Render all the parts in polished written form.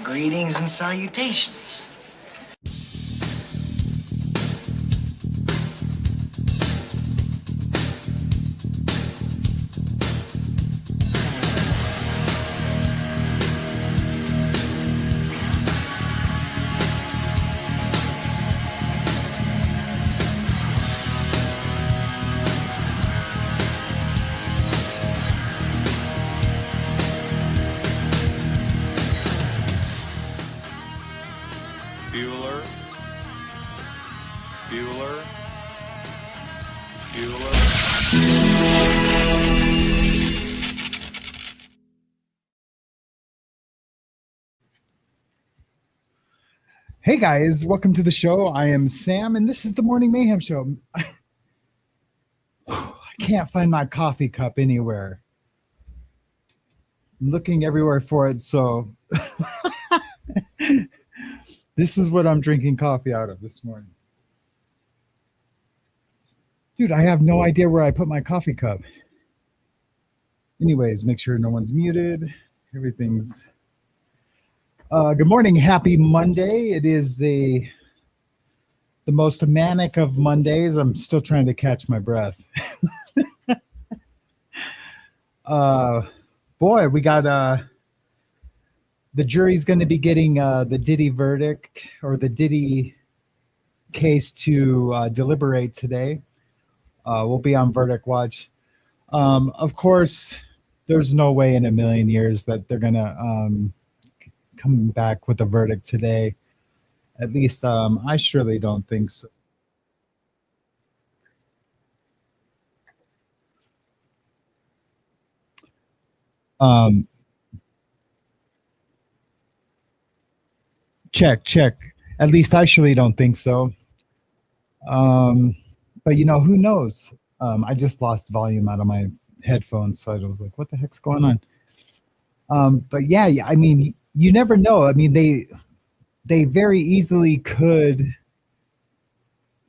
Greetings and salutations. Bueller. Hey guys, welcome to the show. I am Sam, and this is the Morning Mayhem Show. I can't find my coffee cup anywhere. I'm looking everywhere for it, so this is what I'm drinking coffee out of this morning. Dude, I have no idea where I put my coffee cup. Anyways, make sure no one's muted. Everything's... good morning. Happy Monday. It is the most manic of Mondays. I'm still trying to catch my breath. Boy, we got the jury's going to be getting the Diddy verdict or the Diddy case to deliberate today. We'll be on verdict watch. Of course, there's no way in a million years that they're going to come back with a verdict today. At least I surely don't think so. Check. At least I surely don't think so. But who knows? I just lost volume out of my headphones, so I was like, "What the heck's going on?" But yeah, I mean, you never know. I mean, they very easily could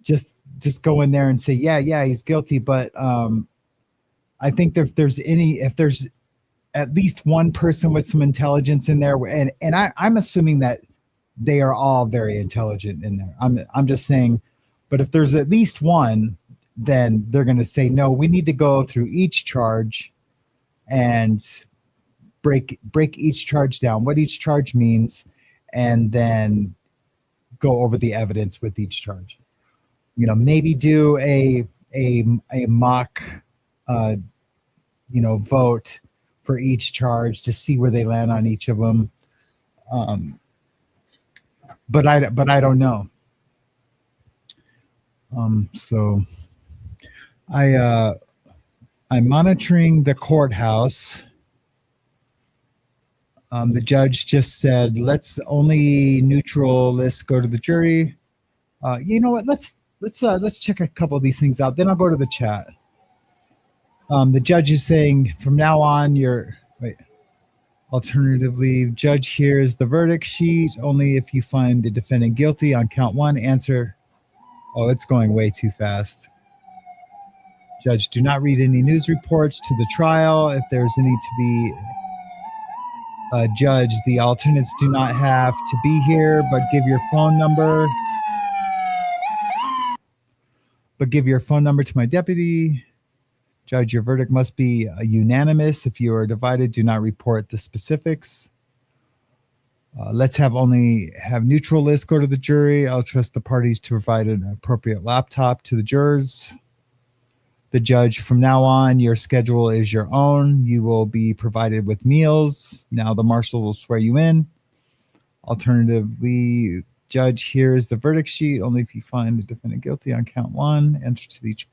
just go in there and say, yeah, he's guilty. But I think if there's at least one person with some intelligence in there, and I'm assuming that they are all very intelligent in there. I'm just saying, but if there's at least one, then they're going to say, no, we need to go through each charge and break each charge down, what each charge means, and then go over the evidence with each charge. Maybe do a mock vote for each charge to see where they land on each of them. But I don't know. So I'm monitoring the courthouse. The judge just said, let's only neutral list go to the jury. You know what? Let's check a couple of these things out. Then I'll go to the chat. The judge is saying from now on, alternatively, judge hears the verdict sheet only if you find the defendant guilty on count one. Answer. Oh, it's going way too fast. Judge, do not read any news reports to the trial. If there's any to be judge, the alternates do not have to be here, but give your phone number. But give your phone number to my deputy. Judge, your verdict must be unanimous. If you are divided, do not report the specifics. Let's only have neutral list go to the jury. I'll trust the parties to provide an appropriate laptop to the jurors. The judge, from now on, your schedule is your own. You will be provided with meals. Now the marshal will swear you in. Alternatively, judge hears the verdict sheet only if you find the defendant guilty on count one. Answer to each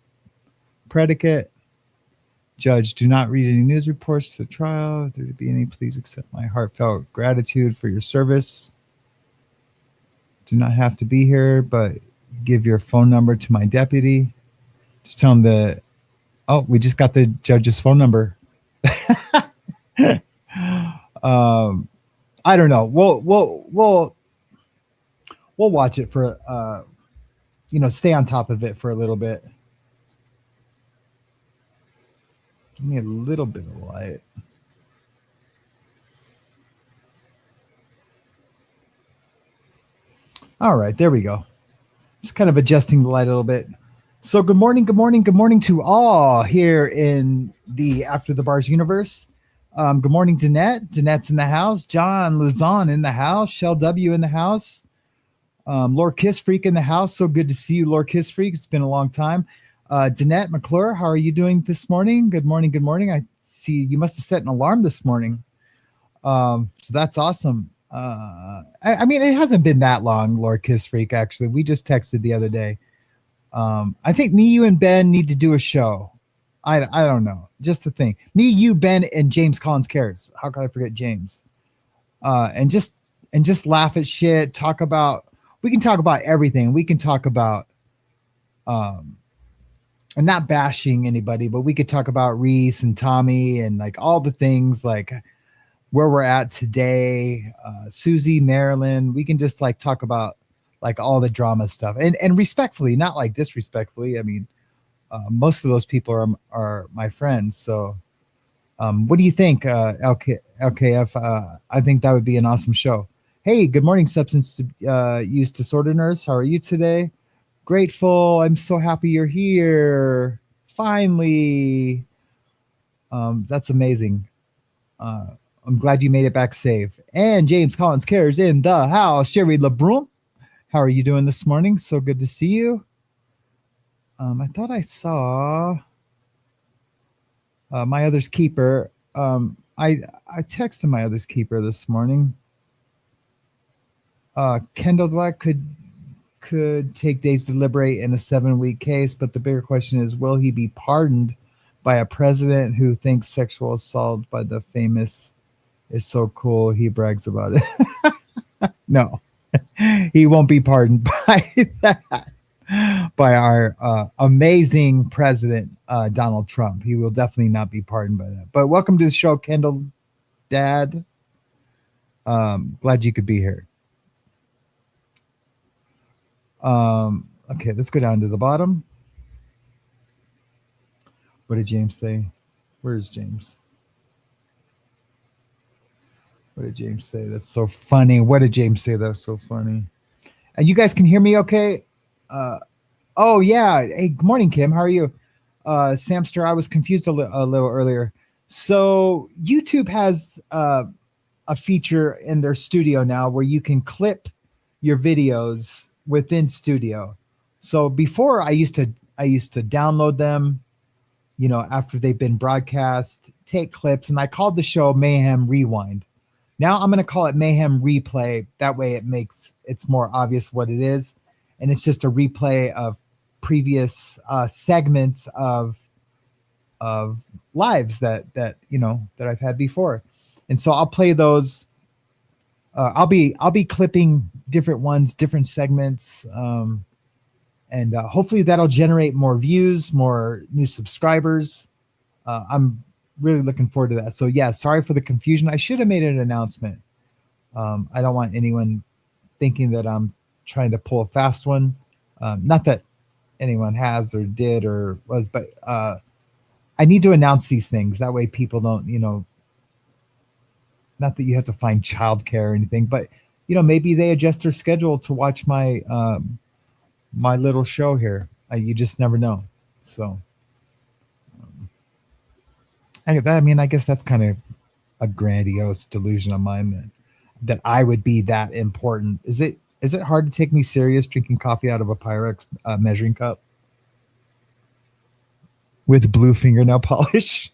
predicate. Judge, do not read any news reports to the trial. If there be any, please accept my heartfelt gratitude for your service. Do not have to be here, but give your phone number to my deputy. Just tell him we just got the judge's phone number. I don't know. We'll watch it for stay on top of it for a little bit. Give me a little bit of light. All right, there we go. Just kind of adjusting the light a little bit. So good morning, good morning, good morning to all here in the After the Bars universe. Good morning, Danette. Danette's in the house. John Luzon in the house. Shell W in the house. Lord Kiss Freak in the house. So good to see you, Lord Kiss Freak. It's been a long time. Danette McClure, how are you doing this morning? Good morning, good morning. I see you must have set an alarm this morning. So that's awesome. I mean, it hasn't been that long, Lord Kiss Freak, actually. We just texted the other day. I think me, you, and Ben need to do a show. I don't know. Just the thing. Me, you, Ben, and James Collins Cares. How could I forget James? And just laugh at shit. We can talk about everything. We can talk about and not bashing anybody, but we could talk about Reese and Tommy and like all the things like where we're at today, Susie, Marilyn. We can just like talk about like all the drama stuff and respectfully, not like disrespectfully. I mean, most of those people are my friends. So, what do you think, LKF? I think that would be an awesome show. Hey, good morning, substance use disorder nurse. How are you today? Grateful. I'm so happy you're here. Finally. That's amazing. I'm glad you made it back safe. And James Collins Cares in the house. Sherry LeBron, how are you doing this morning? So good to see you. I thought I saw my other's keeper. I texted my other's keeper this morning. Kendall Black could take days to deliberate in a 7-week case, but the bigger question is, will he be pardoned by a president who thinks sexual assault by the famous is so cool he brags about it? No, he won't be pardoned by that. By our amazing president, Donald Trump. He will definitely not be pardoned by that. But welcome to the show, Kendall Dad. Glad you could be here. Okay, let's go down to the bottom. What did James say? Where is James? What did James say? That's so funny. What did James say? That's so funny. And you guys can hear me okay? Oh, yeah. Hey, good morning, Kim. How are you? Samster, I was confused a little earlier. So YouTube has a feature in their studio now where you can clip your videos within studio. So before I used to download them, you know, after they've been broadcast, take clips, and I called the show Mayhem Rewind. Now I'm going to call it Mayhem Replay. That way it's more obvious what it is. And it's just a replay of previous segments of lives that I've had before. And so I'll play those. I'll be clipping different ones, different segments. And hopefully that'll generate more views, more new subscribers. I'm really looking forward to that. So yeah, sorry for the confusion. I should have made an announcement. I don't want anyone thinking that I'm trying to pull a fast one. Not that anyone has or did or was, but I need to announce these things. That way people don't, not that you have to find childcare or anything, but maybe they adjust their schedule to watch my my little show here. You just never know. So I guess that's kind of a grandiose delusion of mine that I would be that important. Is it hard to take me serious drinking coffee out of a Pyrex measuring cup with blue fingernail polish?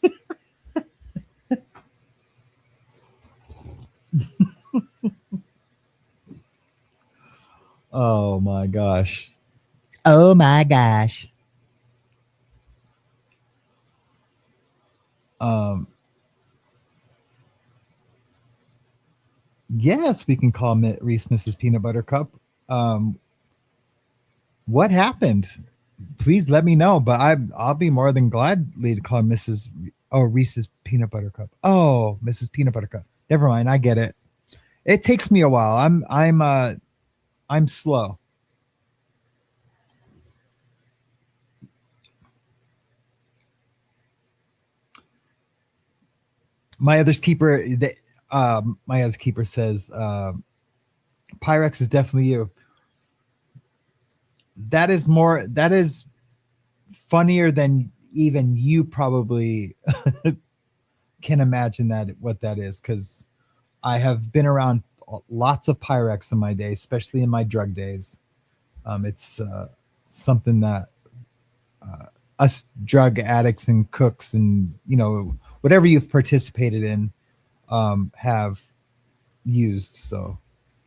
Oh my gosh. Oh my gosh. Yes, we can call Reese Mrs. Peanut Butter Cup. What happened? Please let me know. But I'll be more than gladly to call Reese's Peanut Butter Cup. Oh, Mrs. Peanut Butter Cup. Never mind. I get it. It takes me a while. I'm slow. My other keeper says Pyrex is definitely you. that is funnier than even you probably can imagine that what that is, because I have been around lots of Pyrex in my day, especially in my drug days. It's something that us drug addicts and cooks and whatever you've participated in have used. So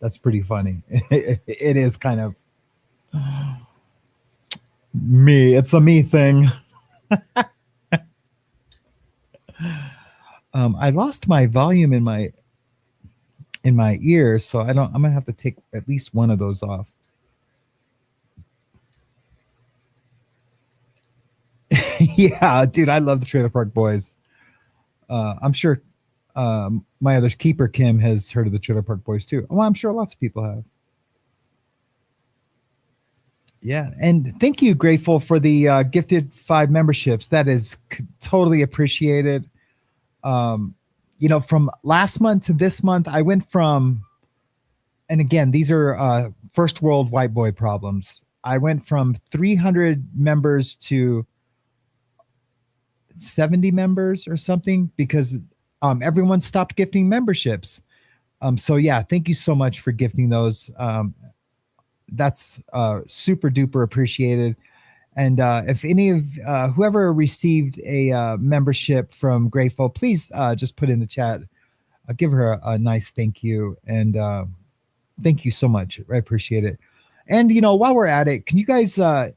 that's pretty funny. It is kind of me. It's a me thing. I lost my volume in my ears, so I'm gonna have to take at least one of those off. Yeah, dude, I love the Trailer Park Boys. I'm sure my other keeper Kim has heard of the Trailer Park Boys too. Well, I'm sure lots of people have. Yeah, and thank you, Grateful, for the gifted 5 memberships. That is totally appreciated. From last month to this month, I went from, and again, these are first world white boy problems. I went from 300 members to 70 members or something because everyone stopped gifting memberships. So yeah, thank you so much for gifting those. That's super duper appreciated. And if any of whoever received a membership from Grateful, please just put in the chat. Give her a nice thank you. And thank you so much. I appreciate it. And, while we're at it, can you guys hit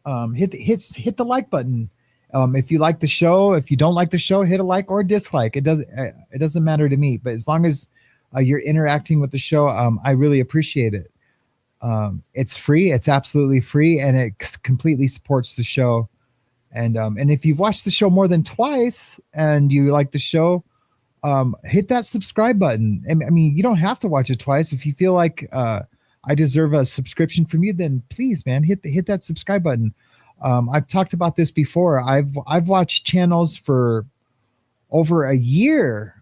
the like button? If you like the show, if you don't like the show, hit a like or dislike. It doesn't matter to me. But as long as you're interacting with the show, I really appreciate it. It's free. It's absolutely free, and it completely supports the show. And if you've watched the show more than twice and you like the show, hit that subscribe button. I mean, you don't have to watch it twice. If you feel like I deserve a subscription from you, then please, man, hit that subscribe button. I've talked about this before. I've watched channels for over a year,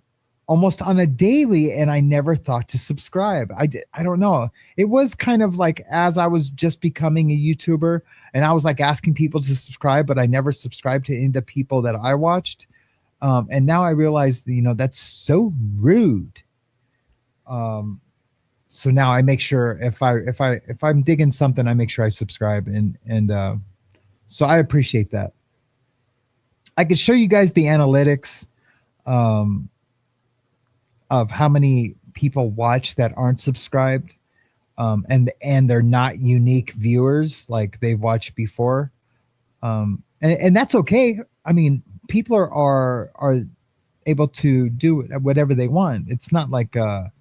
almost on a daily, and I never thought to subscribe. I don't know. It was kind of like as I was just becoming a YouTuber and I was like asking people to subscribe, but I never subscribed to any of the people that I watched. And now I realize, that's so rude. So now I make sure if I'm digging something, I make sure I subscribe, and so I appreciate that. I could show you guys the analytics of how many people watch that aren't subscribed, and they're not unique viewers like they've watched before, and that's okay. I mean, people are able to do whatever they want. It's not like I'm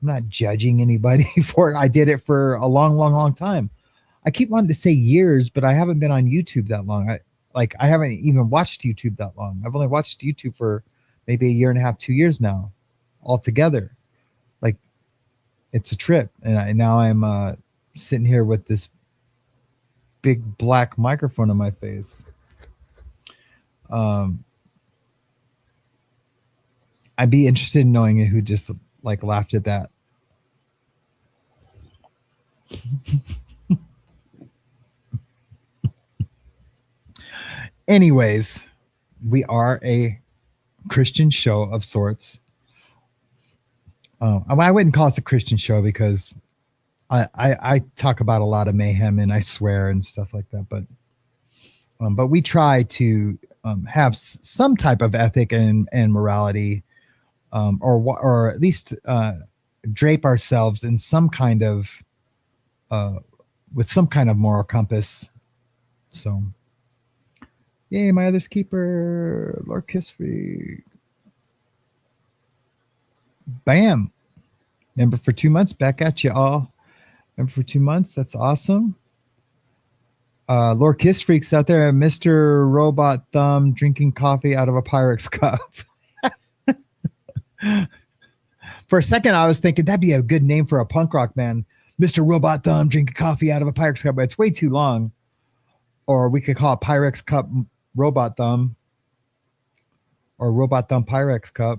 not judging anybody for it. I did it for a long time. I keep wanting to say years, but I haven't been on YouTube that long. I haven't even watched YouTube that long. I've only watched YouTube for maybe a year and a half, 2 years now, altogether. Like, it's a trip. And now I'm sitting here with this big black microphone on my face. I'd be interested in knowing who just laughed at that. Anyways, we are a Christian show of sorts. I wouldn't call us a Christian show because I talk about a lot of mayhem and I swear and stuff like that. But we try to have some type of ethic and morality, or at least drape ourselves in some kind of with some kind of moral compass. So, yay, my other's keeper, Lord Kissfree. Bam. Member for 2 months. Back at you all. Member for 2 months. That's awesome. Lord Kiss Freaks out there. Mr. Robot Thumb drinking coffee out of a Pyrex cup. For a second, I was thinking that'd be a good name for a punk rock band. Mr. Robot Thumb drinking coffee out of a Pyrex cup, but it's way too long. Or we could call it Pyrex Cup Robot Thumb. Or Robot Thumb Pyrex Cup.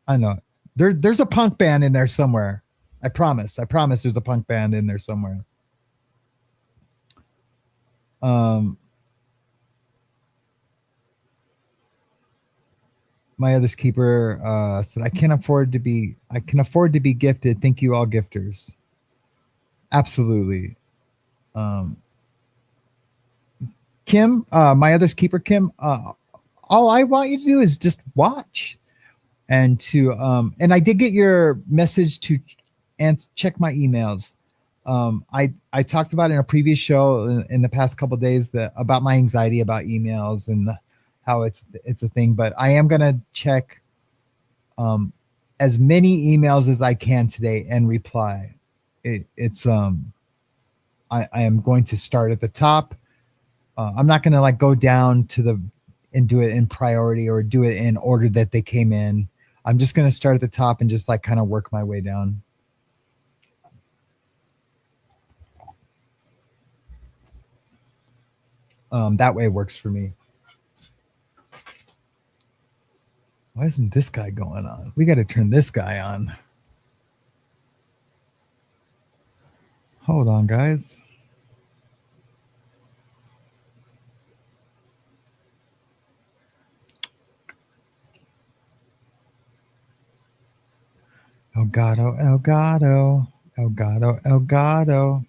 I know. There's a punk band in there somewhere. I promise there's a punk band in there somewhere. Um, my other's keeper said, I can afford to be gifted. Thank you, all gifters. Absolutely. Um, Kim, my other's keeper, Kim, all I want you to do is just watch and I did get your message to and check my emails. I talked about in a previous show in the past couple of days that about my anxiety about emails and how it's a thing, but I am gonna check um, as many emails as I can today and reply. I am going to start at the top. I'm not gonna like go down to the and do it in priority or do it in order that they came in. I'm just gonna start at the top and just like kind of work my way down. That way works for me. Why isn't this guy going on? We got to turn this guy on. Hold on, guys. Elgato, Elgato, Elgato, Elgato.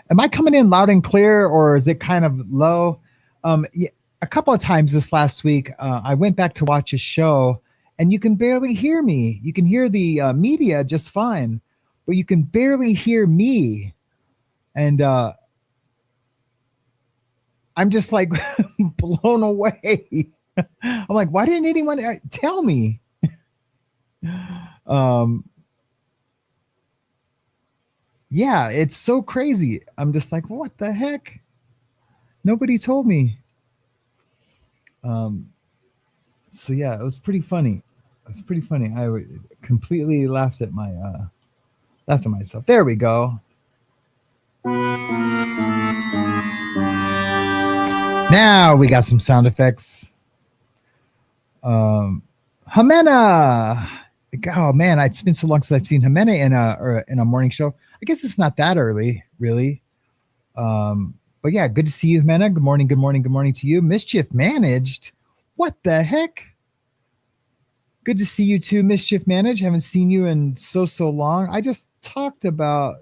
Am I coming in loud and clear, or is it kind of low? Yeah, a couple of times this last week, I went back to watch a show, and you can barely hear me. You can hear the media just fine, but you can barely hear me. And I'm just like blown away. I'm like, why didn't anyone tell me? um, yeah, it's so crazy. I'm just like, what the heck? Nobody told me. Um, so yeah, it was pretty funny. It was pretty funny. Completely laughed at myself. There we go. Now we got some sound effects. Jimena. Oh man, it's been so long since I've seen Jimena in a morning show. I guess it's not that early, really. But yeah, good to see you, Jimena. Good morning, good morning, good morning to you. Mischief Managed. What the heck? Good to see you too, Mischief Managed. Haven't seen you in so long. I just talked about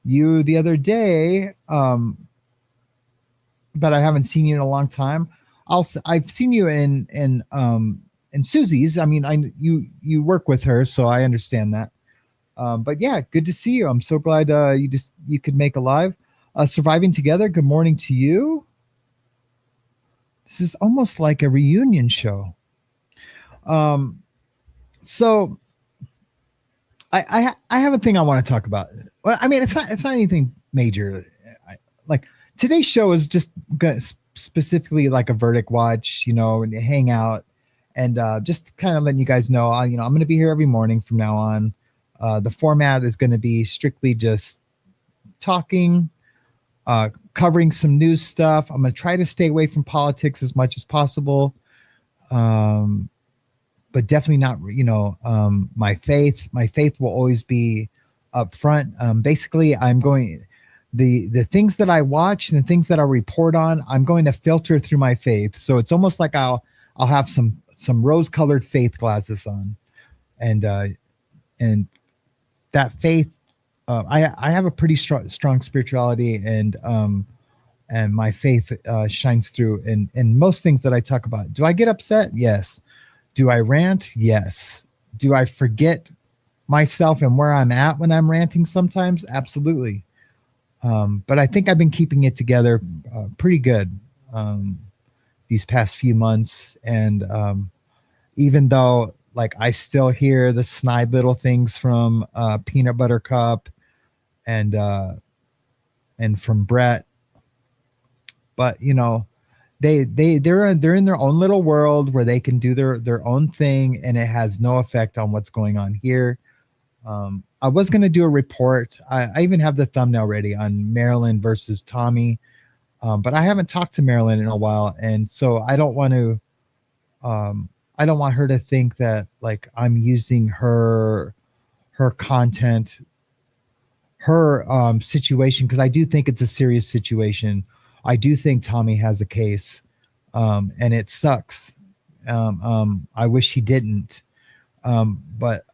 you the other day, but I haven't seen you in a long time. I've seen you in Susie's. I mean, you work with her, so I understand that. But yeah, good to see you. I'm so glad you could make a live. Surviving Together. Good morning to you. This is almost like a reunion show. So I have a thing I want to talk about. Well, I mean, it's not anything major. Like today's show is just specifically like a verdict watch, and hang out and just kind of letting you guys know, I'm going to be here every morning from now on. The format is going to be strictly just talking, covering some news stuff. I'm going to try to stay away from politics as much as possible. But definitely not, my faith. My faith will always be up front. Basically, I'm going the things that I watch and the things that I report on, I'm going to filter through my faith. So it's almost like I'll have some rose-colored faith glasses on, and that faith. I have a pretty strong spirituality, and my faith shines through in most things that I talk about. Do I get upset? Yes. Do I rant? Yes. Do I forget myself and where I'm at when I'm ranting sometimes? Absolutely. But I think I've been keeping it together pretty good these past few months. And even though like I still hear the snide little things from Peanut Butter Cup and from Brett, but they're in their own little world where they can do their own thing, and it has no effect on what's going on here. I was going to do a report. I even have the thumbnail ready on Marilyn versus Tommy, but I haven't talked to Marilyn in a while, and so I don't want to. I don't want her to think that like I'm using her content situation, because I do think it's a serious situation. I do think Tommy has a case, and it sucks. I wish he didn't, but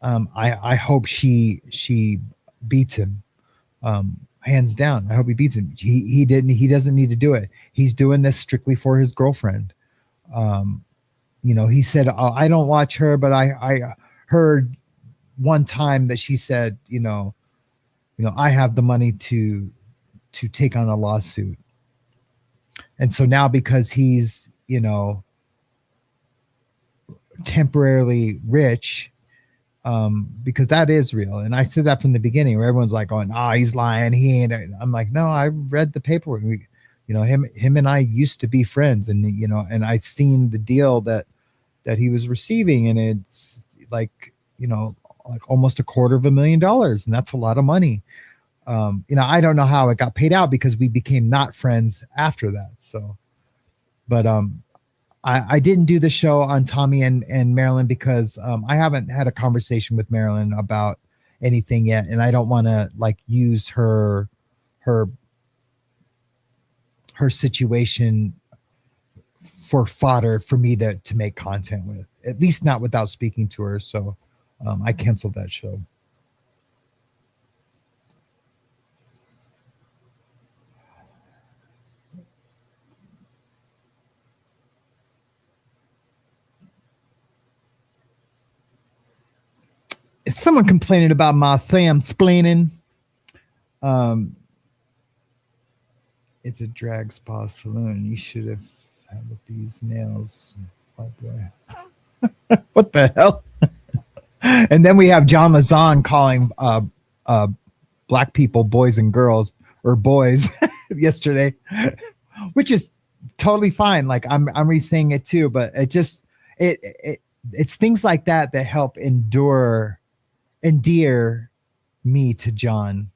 I hope she beats him, hands down. I hope he beats him. He didn't. He doesn't need to do it. He's doing this strictly for his girlfriend. He said, I don't watch her, but I heard one time that she said, I have the money to take on a lawsuit. And so now, because he's, temporarily rich, because that is real. And I said that from the beginning, where everyone's like going, he's lying. He ain't. I'm like, no, I read the paperwork. Him and I used to be friends, and, and I seen the deal that he was receiving. And it's like, like almost $250,000. And that's a lot of money. I don't know how it got paid out, because we became not friends after that. So, but I didn't do the show on Tommy and Marilyn, because I haven't had a conversation with Marilyn about anything yet, and I don't want to like use her situation for fodder for me to make content with, at least not without speaking to her. So I canceled that show. Is someone complaining about my thumb splaining? It's a drag spa salon. You should have had these nails. Oh boy. What the hell? And then we have John Mazan calling black people boys and girls, or boys, yesterday, which is totally fine. Like I'm re-saying it too, but it's things like that help endear me to John,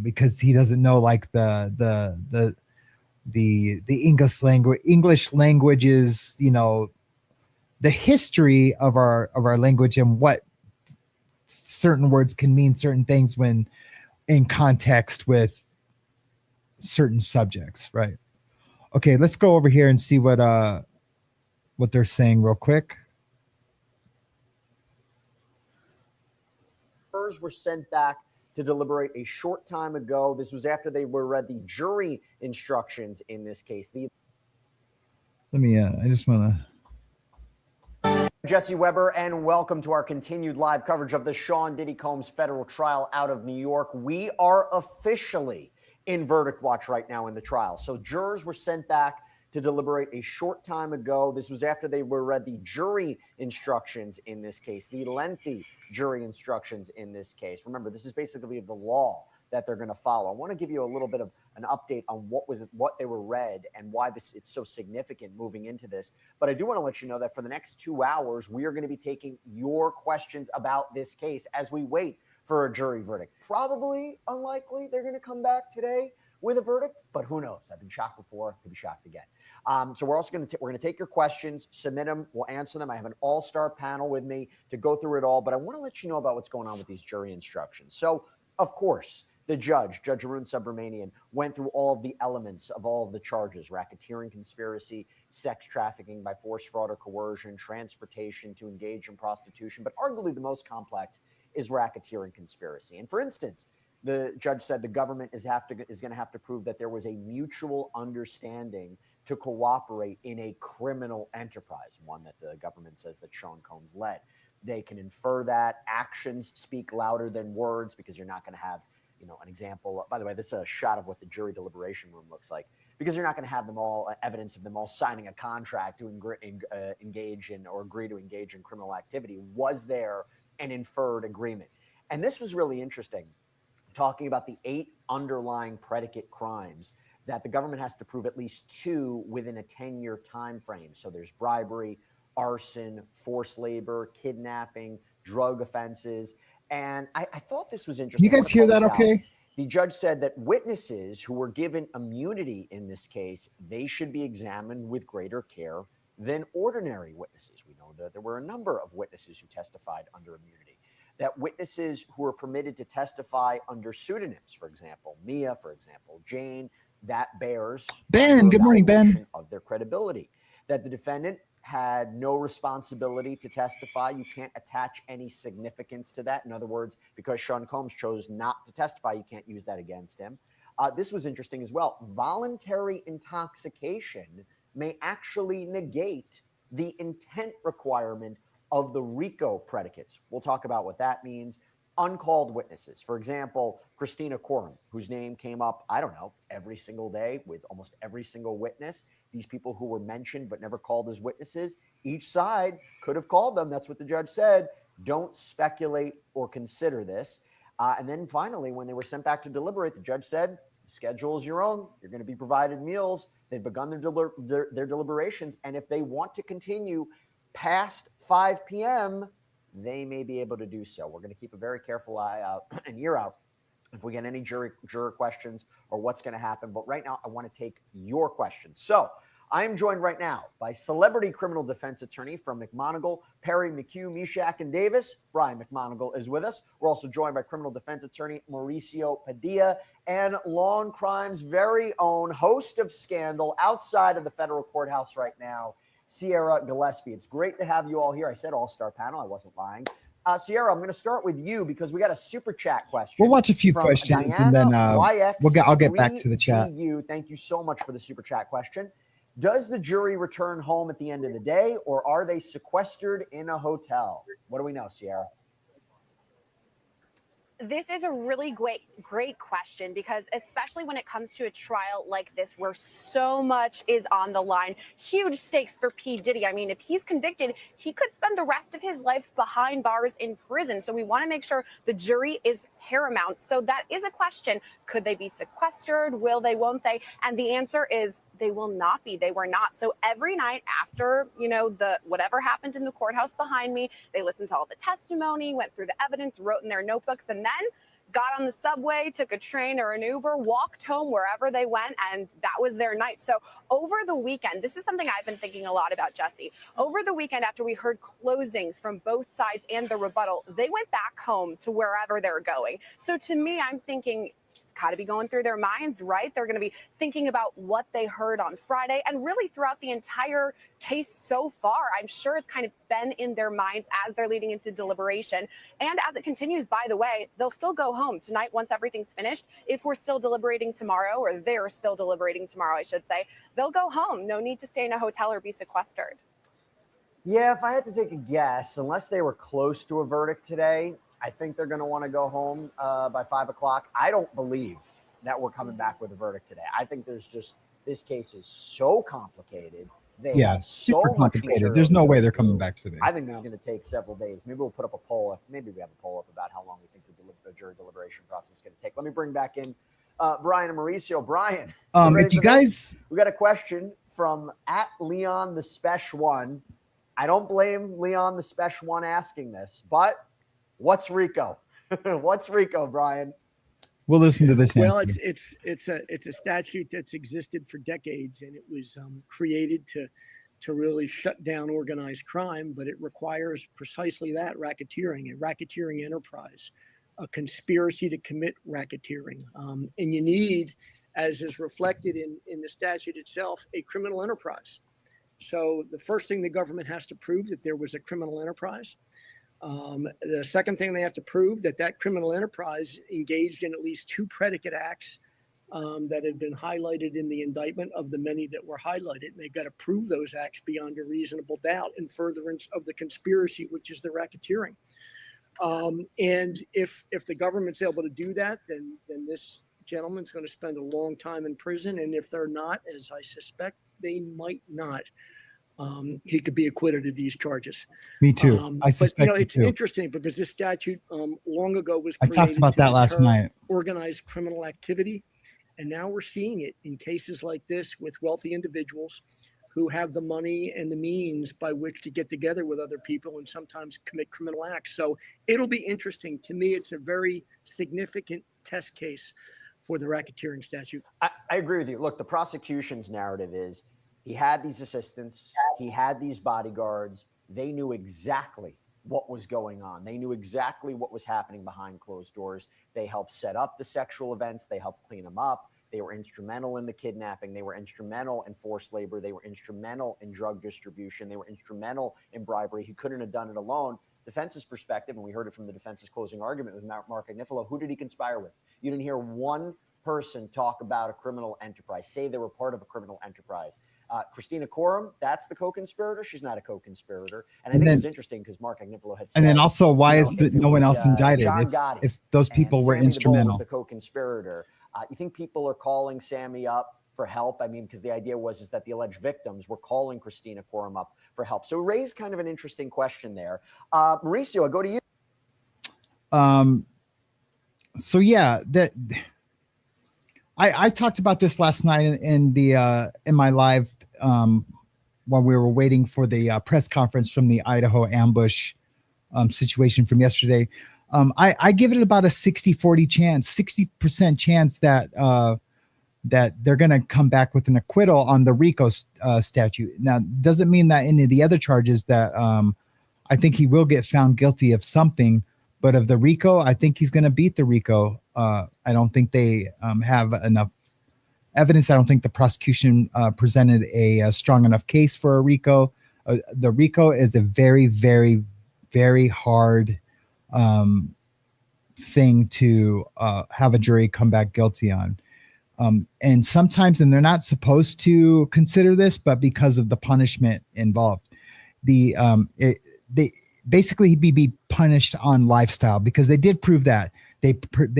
because he doesn't know like the English languages, the history of our language, and what certain words can mean certain things when in context with certain subjects, right? Okay, let's go over here and see what they're saying real quick. Were sent back to deliberate a short time ago. This was after they were read the jury instructions in this case. I just want to. Jesse Weber, and welcome to our continued live coverage of the Sean Diddy Combs federal trial out of New York. We are officially in verdict watch right now in the trial. So jurors were sent back to deliberate a short time ago. This was after they were read the jury instructions in this case, the lengthy jury instructions in this case. Remember, this is basically the law that they're going to follow. I want to give you a little bit of an update on what they were read and why it's so significant moving into this. But I do want to let you know that for the next 2 hours, we are going to be taking your questions about this case as we wait for a jury verdict. Probably unlikely they're going to come back today with a verdict, but who knows? I've been shocked before, could be shocked again. So we're also going to take your questions, submit them, we'll answer them. I have an all-star panel with me to go through it all, but I want to let you know about what's going on with these jury instructions. So, of course, the Judge Arun Subramanian, went through all of the elements of all of the charges: racketeering, conspiracy, sex trafficking by force, fraud, or coercion, transportation to engage in prostitution. But arguably the most complex is racketeering conspiracy. And for instance, the judge said the government is going to have to prove that there was a mutual understanding to cooperate in a criminal enterprise, one that the government says that Sean Combs led. They can infer that. Actions speak louder than words, because you're not going to have, an example. By the way, this is a shot of what the jury deliberation room looks like, because you're not going to have them all, evidence of them all signing a contract to engage in or agree to engage in criminal activity. Was there an inferred agreement? And this was really interesting, talking about the 8 underlying predicate crimes that the government has to prove at least 2 within a 10-year time frame. So there's bribery, arson, forced labor, kidnapping, drug offenses. And I thought this was interesting. You guys hear that okay? The judge said that witnesses who were given immunity in this case, they should be examined with greater care than ordinary witnesses. We know that there were a number of witnesses who testified under immunity. that witnesses who are permitted to testify under pseudonyms, for example, Mia, for example, Jane, that bears Ben. Good morning, Ben. Of their credibility. That the defendant had no responsibility to testify. You can't attach any significance to that. In other words, because Sean Combs chose not to testify, you can't use that against him. This was interesting as well. Voluntary intoxication may actually negate the intent requirement of the RICO predicates. We'll talk about what that means. Uncalled witnesses. For example, Christina Coram, whose name came up, I don't know, every single day with almost every single witness. These people who were mentioned but never called as witnesses, each side could have called them. That's what the judge said. Don't speculate or consider this. And then finally, when they were sent back to deliberate, the judge said, schedule is your own. You're going to be provided meals. They've begun their deliberations. And if they want to continue past 5 p.m., they may be able to do so. We're going to keep a very careful eye out and ear out if we get any juror questions or what's going to happen. But right now, I want to take your questions. So I am joined right now by celebrity criminal defense attorney from McMonigle, Perry, McHugh, Meshach, and Davis. Brian McMonigle is with us. We're also joined by criminal defense attorney Mauricio Padilla and law and crime's very own host of Scandal outside of the federal courthouse right now, Sierra Gillespie. It's great to have you all here. I said all-star panel. I wasn't lying. Sierra, I'm going to start with you because we got a super chat question. We'll watch a few questions and then I'll get back to the chat. Thank you so much for the super chat question. Does the jury return home at the end of the day, or are they sequestered in a hotel? What do we know, Sierra? This is a really great question, because especially when it comes to a trial like this where so much is on the line, huge stakes for P. Diddy. I mean, if he's convicted, he could spend the rest of his life behind bars in prison. So we want to make sure the jury is paramount. So that is a question. Could they be sequestered? Will they, won't they? And the answer is they will not be. They were not. So every night after, the whatever happened in the courthouse behind me, they listened to all the testimony, went through the evidence, wrote in their notebooks, and then got on the subway, took a train or an Uber, walked home wherever they went, and that was their night. So over the weekend, this is something I've been thinking a lot about, Jesse. Over the weekend, after we heard closings from both sides and the rebuttal, they went back home to wherever they're going. So to me, I'm thinking it's got to be going through their minds, right? They're going to be thinking about what they heard on Friday, and really throughout the entire case so far. I'm sure it's kind of been in their minds as they're leading into deliberation. And as it continues, by the way, they'll still go home tonight once everything's finished. If we're still deliberating tomorrow, or they're still deliberating tomorrow, I should say, they'll go home. No need to stay in a hotel or be sequestered. Yeah, if I had to take a guess, unless they were close to a verdict today, I think they're going to want to go home by 5 o'clock. I don't believe that we're coming back with a verdict today. I think this case is so complicated. Super complicated. There's no way they're coming back today. I think this is going to take several days. Maybe we'll put up a poll. Maybe we have a poll up about how long we think the jury deliberation process is going to take. Let me bring back in Brian and Mauricio. Brian, if you guys, we got a question from @Leon the Spesh One. I don't blame Leon the Spesh One asking this, but what's RICO? What's RICO, Brian? We'll listen to this. Well, it's a statute that's existed for decades, and it was created to really shut down organized crime. But it requires precisely that: racketeering, a racketeering enterprise, a conspiracy to commit racketeering, and you need, as is reflected in the statute itself, a criminal enterprise. So the first thing the government has to prove that there was a criminal enterprise. The second thing they have to prove that criminal enterprise engaged in at least 2 predicate acts that had been highlighted in the indictment of the many that were highlighted. And they've got to prove those acts beyond a reasonable doubt in furtherance of the conspiracy, which is the racketeering. And if the government's able to do that, then this gentleman's going to spend a long time in prison. And if they're not, as I suspect they might not, he could be acquitted of these charges. Me too. I suspect. But it's interesting because this statute long ago was created I talked about that last night. Organized criminal activity, and now we're seeing it in cases like this with wealthy individuals who have the money and the means by which to get together with other people and sometimes commit criminal acts. So it'll be interesting. To me, it's a very significant test case for the racketeering statute. I agree with you. Look, the prosecution's narrative is he had these assistants, he had these bodyguards. They knew exactly what was going on. They knew exactly what was happening behind closed doors. They helped set up the sexual events. They helped clean them up. They were instrumental in the kidnapping. They were instrumental in forced labor. They were instrumental in drug distribution. They were instrumental in bribery. He couldn't have done it alone. Defense's perspective, and we heard it from the defense's closing argument with Mark Agnifilo, who did he conspire with? You didn't hear one person talk about a criminal enterprise, say they were part of a criminal enterprise. Christina Coram, that's the co-conspirator. She's not a co-conspirator. And I think it's interesting because Mark Agnifilo had said, and then also, why is no one else indicted if those people were instrumental? Was the co-conspirator. You think people are calling Sammy up for help? I mean, because the idea was that the alleged victims were calling Christina Coram up for help. So raised kind of an interesting question there. Mauricio, I go to you. So yeah, I talked about this last night in my live while we were waiting for the press conference from the Idaho ambush situation from yesterday. I give it about a 60-40 chance, 60% chance that they're going to come back with an acquittal on the RICO statute. Now, doesn't mean that any of the other charges that I think he will get found guilty of something, but of the RICO, I think he's going to beat the RICO. I don't think they have enough evidence. I don't think the prosecution presented a strong enough case for a RICO. The RICO is a very, very, very hard thing to have a jury come back guilty on. And sometimes, and they're not supposed to consider this, but because of the punishment involved, basically he'd be punished on lifestyle, because they did prove that. They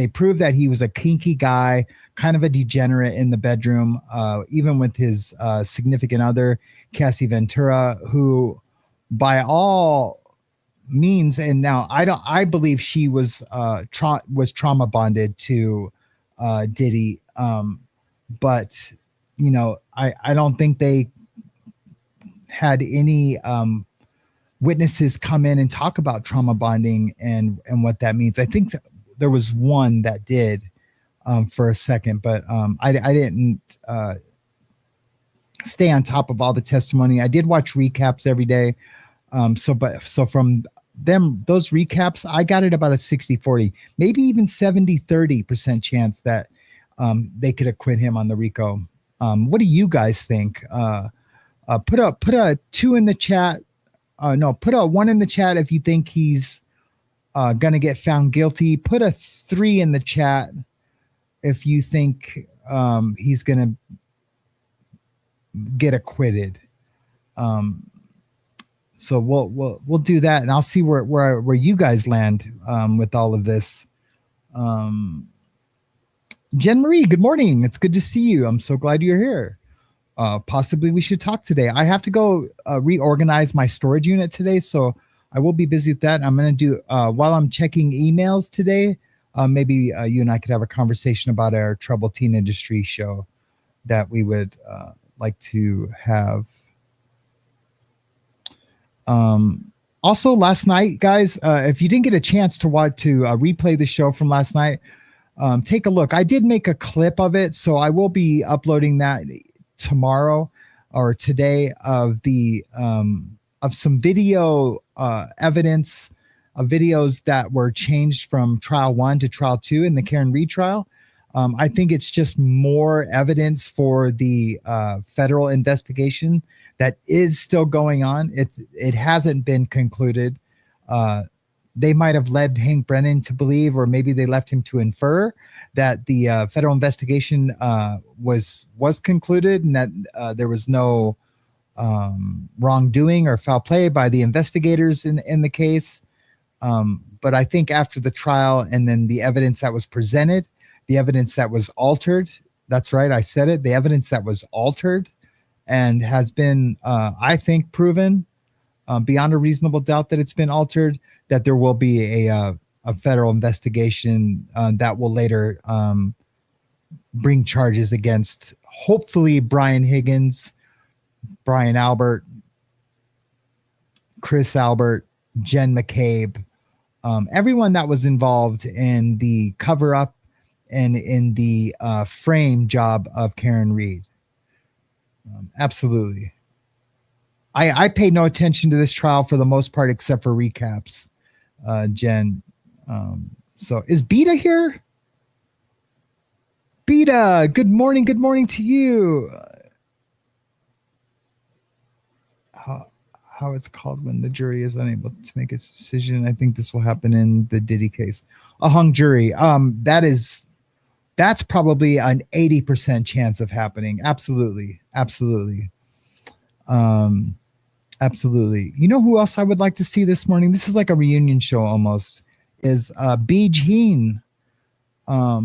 proved that he was a kinky guy, kind of a degenerate in the bedroom, even with his significant other, Cassie Ventura, who by all means, and now I believe she was trauma bonded to Diddy. But I don't think they had any witnesses come in and talk about trauma bonding and what that means. I think there was one that did for a second, but I didn't stay on top of all the testimony. I did watch recaps every day. So from those recaps, I got it about a 60-40, maybe even 70-30% chance that they could acquit him on the RICO. What do you guys think? Put a 2 in the chat. Put a 1 in the chat if you think he's going to get found guilty. Put a 3 in the chat if you think he's going to get acquitted. So we'll do that, and I'll see where you guys land with all of this. Jen Marie, good morning. It's good to see you. I'm so glad you're here. Possibly we should talk today. I have to go reorganize my storage unit today, so I will be busy with that. I'm going to do, while I'm checking emails today, maybe you and I could have a conversation about our Troubled Teen Industry show that we would like to have. Also, last night, guys, if you didn't get a chance to replay the show from last night, take a look. I did make a clip of it, so I will be uploading that tomorrow or today of some video evidence of videos that were changed from trial 1 to trial 2 in the Karen Reed trial. I think it's just more evidence for the federal investigation that is still going on. It hasn't been concluded. They might have led Hank Brennan to believe, or maybe they left him to infer, that the federal investigation was concluded and that there was no wrongdoing or foul play by the investigators in the case. But I think after the trial and then the evidence that was presented, the evidence that was altered, that's right, I said it, the evidence that was altered and has been, I think, proven beyond a reasonable doubt that it's been altered, that there will be a federal investigation that will later bring charges against, hopefully, Brian Higgins, Brian Albert, Chris Albert, Jen McCabe, everyone that was involved in the cover-up and in the frame job of Karen Reed. Absolutely. I pay no attention to this trial for the most part, except for recaps, Jen. So is Beta here? Beta, good morning. Good morning to you. How it's called when the jury is unable to make its decision. I think this will happen in the Diddy case. A hung jury. That's probably an 80% chance of happening. Absolutely. Absolutely. Absolutely. You know who else I would like to see this morning? This is like a reunion show almost. Is B. Jean. I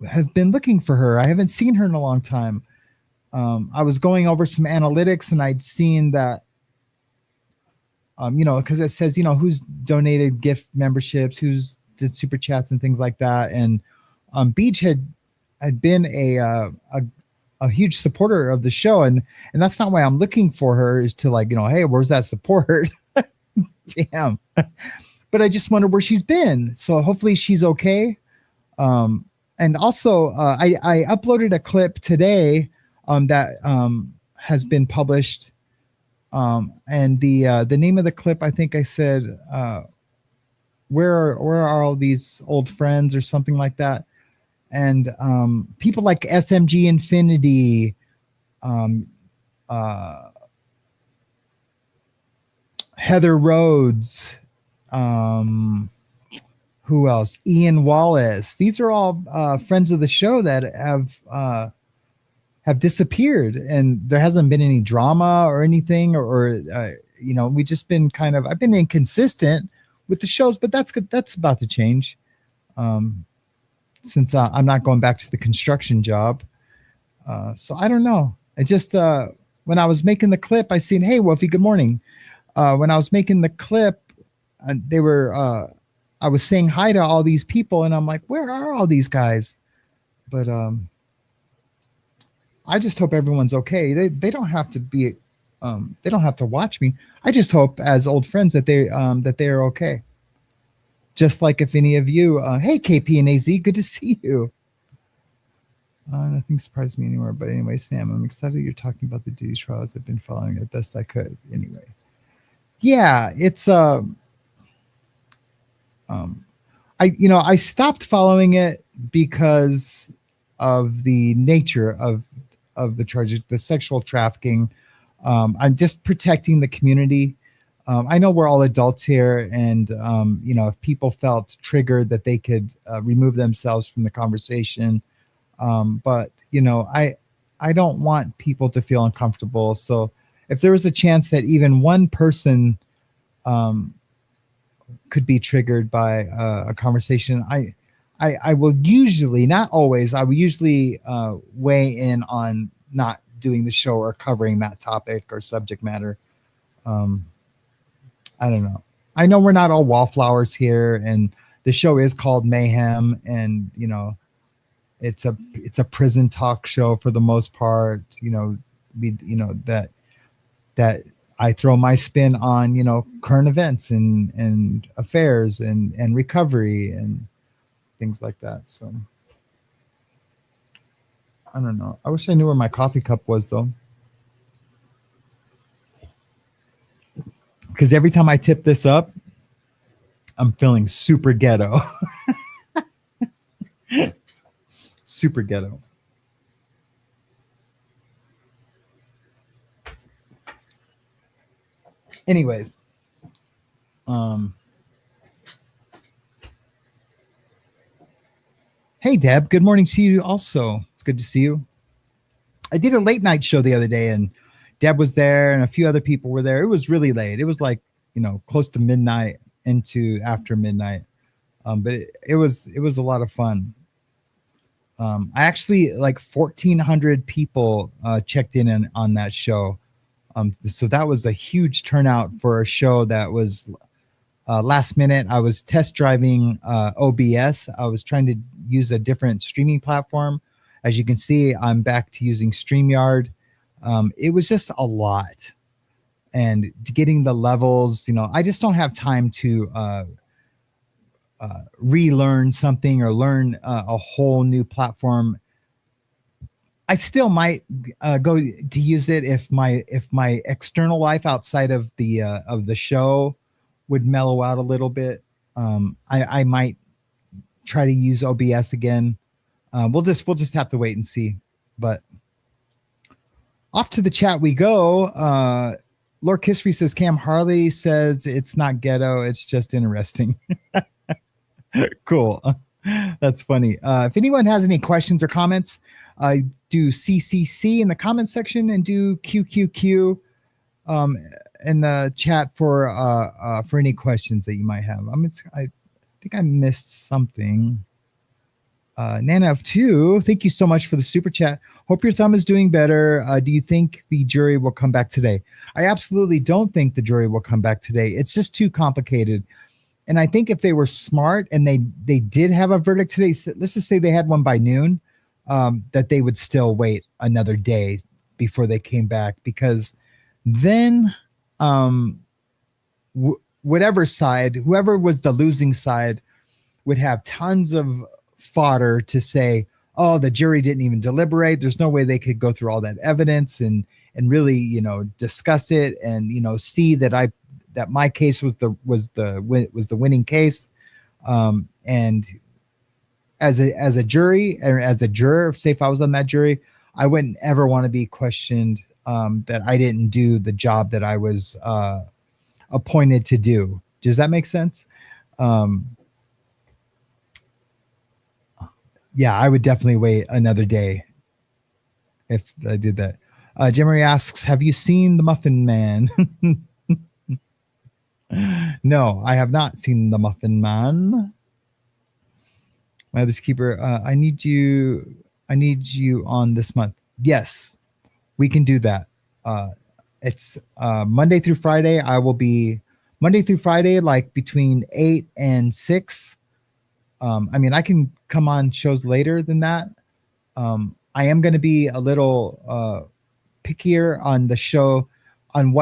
have been looking for her. I haven't seen her in a long time. I was going over some analytics and I'd seen that, because it says, who's donated gift memberships, who's did super chats and things like that. And Beach had been a huge supporter of the show. And that's not why I'm looking for her, is to hey, where's that support? Damn. But I just wonder where she's been. So hopefully she's okay. And also I uploaded a clip today that has been published. And the name of the clip, I think I said, where are all these old friends or something like that. And people like SMG Infinity, Heather Rhodes, who else? Ian Wallace. These are all friends of the show that have disappeared, and there hasn't been any drama or anything, or we just been I've been inconsistent with the shows, but that's about to change. Since I'm not going back to the construction job. So I don't know. I just, when I was making the clip, I seen, hey, Wolfie, good morning. When I was making the clip, I was saying hi to all these people, and I'm like, where are all these guys? But I just hope everyone's okay. They don't have to be, they don't have to watch me. I just hope, as old friends, that they are okay. Just like if any of you, hey, KP and AZ, good to see you. Nothing surprised me anymore. But anyway, Sam, I'm excited you're talking about the Diddy trials. I've been following it best I could. Anyway, yeah, it's I stopped following it because of the nature of the charges, the sexual trafficking. I'm just protecting the community. I know we're all adults here, and if people felt triggered, that they could remove themselves from the conversation. But I don't want people to feel uncomfortable. So if there was a chance that even one person could be triggered by a conversation, I will usually, not always, I will usually weigh in on not doing the show or covering that topic or subject matter. I don't know. I know we're not all wallflowers here, and the show is called Mayhem, and it's a prison talk show for the most part. That I throw my spin on current events and affairs and recovery and things like that. So I don't know. I wish I knew where my coffee cup was, though. Because every time I tip this up, I'm feeling super ghetto. Super ghetto. Anyways. Hey, Deb. Good morning to you also. It's good to see you. I did a late night show the other day, and Deb was there and a few other people were there. It was really late. It was like, close to midnight into after midnight. But it was a lot of fun. I actually, like 1,400 people checked in on that show. So that was a huge turnout for a show that was last minute. I was test driving OBS. I was trying to use a different streaming platform. As you can see, I'm back to using StreamYard. It was just a lot, and getting the levels, I just don't have time to relearn something or learn a whole new platform. I still might go to use it if my external life outside of the show would mellow out a little bit. I might try to use OBS again. We'll just have to wait and see. But off to the chat we go. Lord Kissfree says Cam Harley says it's not ghetto, it's just interesting. Cool. That's funny. If anyone has any questions or comments, do CCC in the comments section and do QQQ in the chat for any questions that you might have. I think I missed something. Nana of 2, thank you so much for the super chat. Hope your thumb is doing better. Do you think the jury will come back today? I absolutely don't think the jury will come back today. It's just too complicated. And I think if they were smart and they did have a verdict today, let's just say they had one by noon, that they would still wait another day before they came back, because then whatever side, whoever was the losing side, would have tons of fodder to say, oh, the jury didn't even deliberate. There's no way they could go through all that evidence and really, discuss it and, see that my case was the winning case. And as a jury or as a juror, say if I was on that jury, I wouldn't ever want to be questioned that I didn't do the job that I was appointed to do. Does that make sense? Yeah, I would definitely wait another day if I did that. Jimmy asks, have you seen The Muffin Man? No, I have not seen The Muffin Man. My other keeper, I need you on this month. Yes, we can do that. It's Monday through Friday. I will be Monday through Friday, like between 8 and 6. I mean, I can come on shows later than that. I am going to be a little pickier on the show, on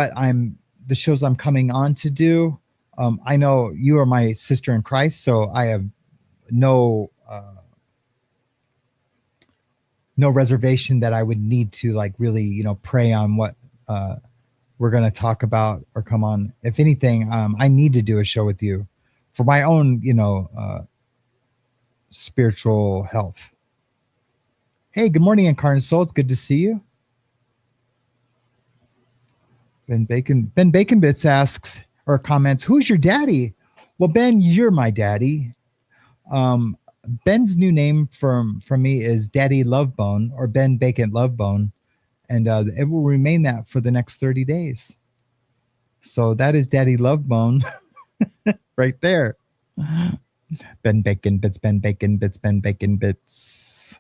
the shows I'm coming on to do. I know you are my sister in Christ, so I have no reservation that I would need to like really, pray on what we're going to talk about or come on. If anything, I need to do a show with you for my own, spiritual health. Hey, good morning, Incarnate Soul. It's good to see you. Ben Bacon Bits asks or comments, who's your daddy? Well, Ben, you're my daddy. Ben's new name from me is Daddy Lovebone, or Ben Bacon Lovebone, and it will remain that for the next 30 days. So that is Daddy Lovebone right there. Ben Bacon Bits, Ben Bacon Bits, Ben Bacon Bits.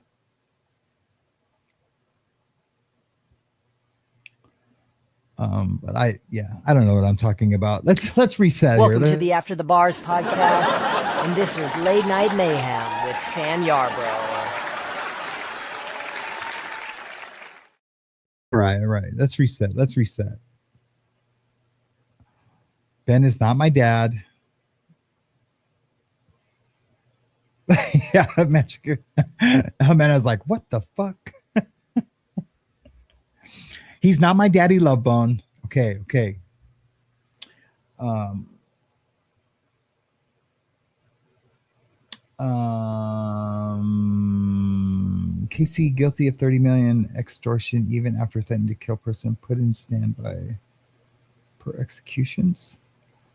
But I don't know what I'm talking about. Let's reset. Welcome to the After the Bars podcast, and this is Late Night Mayhem with Sam Yarbrough. Right. Let's reset. Ben is not my dad. Yeah, man, I was like, what the fuck? He's not my daddy Lovebone. Okay. Casey guilty of 30 million extortion even after threatening to kill person put in standby per executions.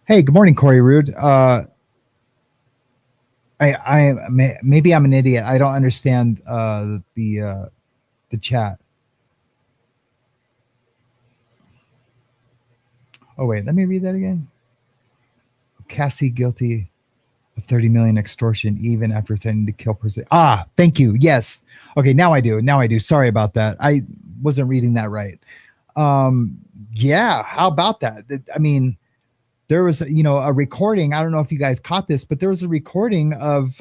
Hey, good morning, Corey Rude. Maybe I'm an idiot. I don't understand the chat. Oh wait, let me read that again. Cassie guilty of 30 million extortion even after threatening to kill person. Ah, thank you. Yes. Okay, now I do. Sorry about that. I wasn't reading that right. Yeah, how about that? I mean, there was, a recording. I don't know if you guys caught this, but there was a recording of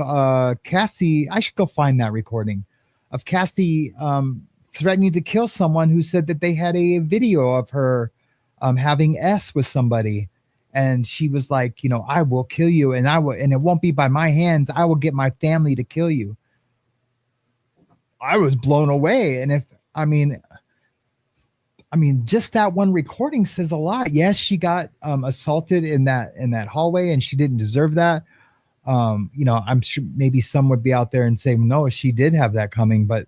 Cassie. I should go find that recording of Cassie threatening to kill someone who said that they had a video of her having S with somebody. And she was like, I will kill you, and it won't be by my hands. I will get my family to kill you. I was blown away. And I mean, just that one recording says a lot. Yes, she got assaulted in that hallway, and she didn't deserve that. I'm sure maybe some would be out there and say, no, she did have that coming, but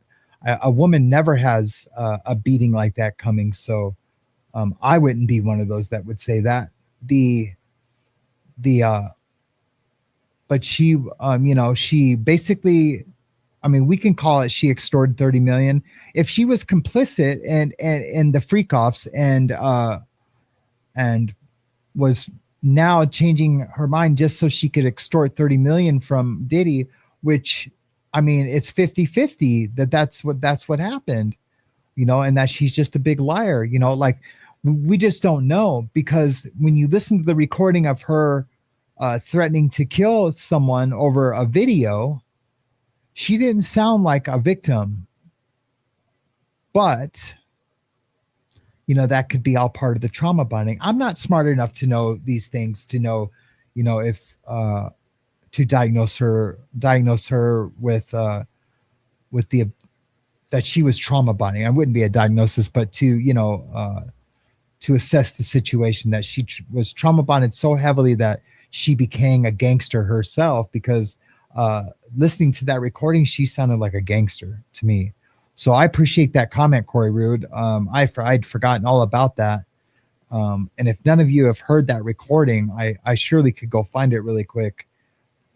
a woman never has a beating like that coming. So I wouldn't be one of those that would say that. But she, she basically, we can call it she extorted 30 million. If she was complicit and the freak offs and was now changing her mind just so she could extort 30 million from Diddy, which it's 50-50 that's what happened, and that she's just a big liar, like we just don't know, because when you listen to the recording of her threatening to kill someone over a video, she didn't sound like a victim. But that could be all part of the trauma bonding. I'm not smart enough to know these things, to know, if to diagnose her with the that she was trauma bonding. I wouldn't be a diagnosis, but to assess the situation, that she was trauma bonded so heavily that she became a gangster herself, because listening to that recording, she sounded like a gangster to me. So I appreciate that comment, Corey Rude. I'd forgotten all about that. And if none of you have heard that recording, I surely could go find it really quick.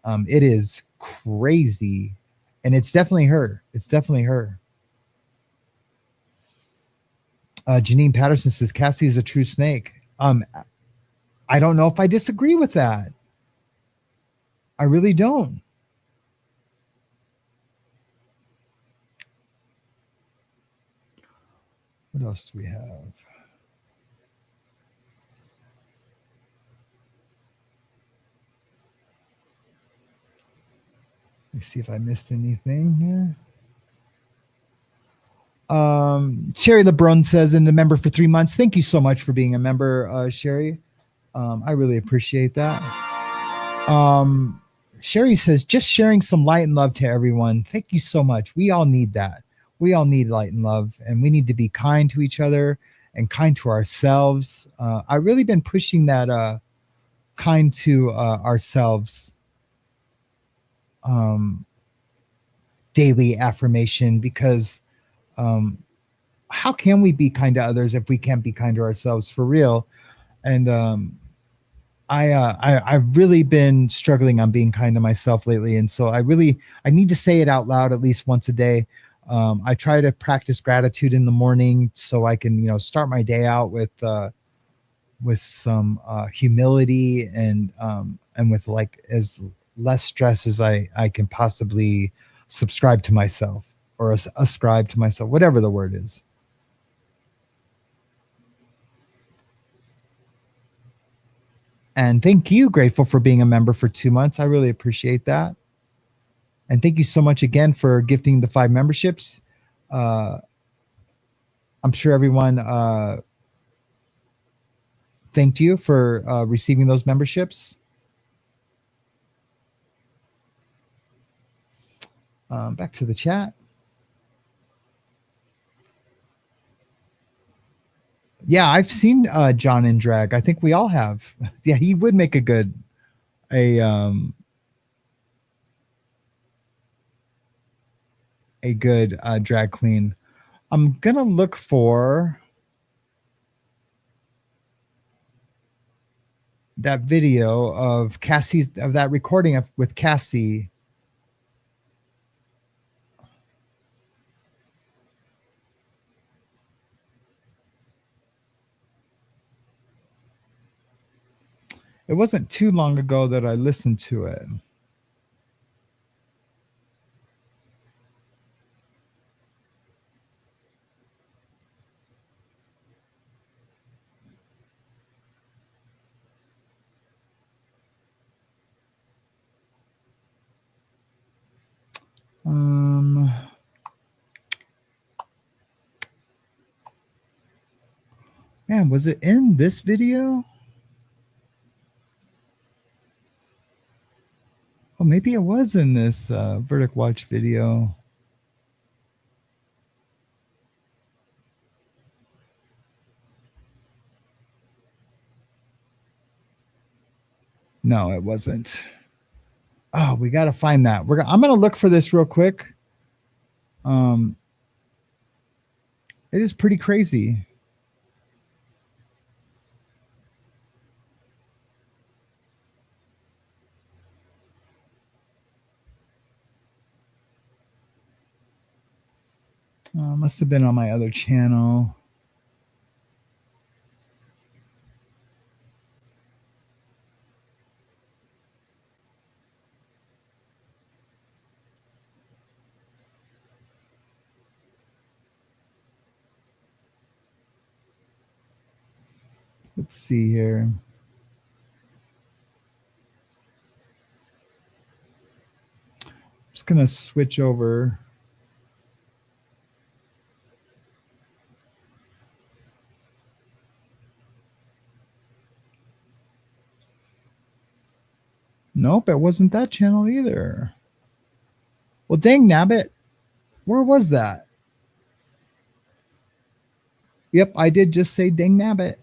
It is crazy. And it's definitely her. Janine Patterson says Cassie is a true snake. I don't know if I disagree with that. I really don't. What else do we have? Let me see if I missed anything here. Sherry LeBron says, and a member for 3 months. Thank you so much for being a member, Sherry. I really appreciate that. Sherry says, just sharing some light and love to everyone. Thank you so much. We all need that. We all need light and love, and we need to be kind to each other and kind to ourselves. I've really been pushing that kind to ourselves daily affirmation, because how can we be kind to others if we can't be kind to ourselves, for real? And I've really been struggling on being kind to myself lately, and so I need to say it out loud at least once a day. I try to practice gratitude in the morning so I can start my day out with some humility and with like as less stress as I can possibly subscribe to myself, or ascribe to myself, whatever the word is. And thank you, Grateful, for being a member for 2 months. I really appreciate that. And thank you so much again for gifting the 5 memberships. I'm sure everyone thanked you for receiving those memberships. Back to the chat. Yeah, I've seen John in drag. I think we all have. Yeah, he would make a good drag queen. I'm gonna look for that video of that recording with Cassie. It wasn't too long ago that I listened to it. Man, was it in this video? Oh, maybe it was in this Verdict Watch video. No, it wasn't. Oh, we got to find that. I'm going to look for this real quick. It is pretty crazy. Must have been on my other channel. Let's see here. I'm just going to switch over. Nope, it wasn't that channel either. Well, dang nabbit. Where was that? Yep, I did just say dang nabbit.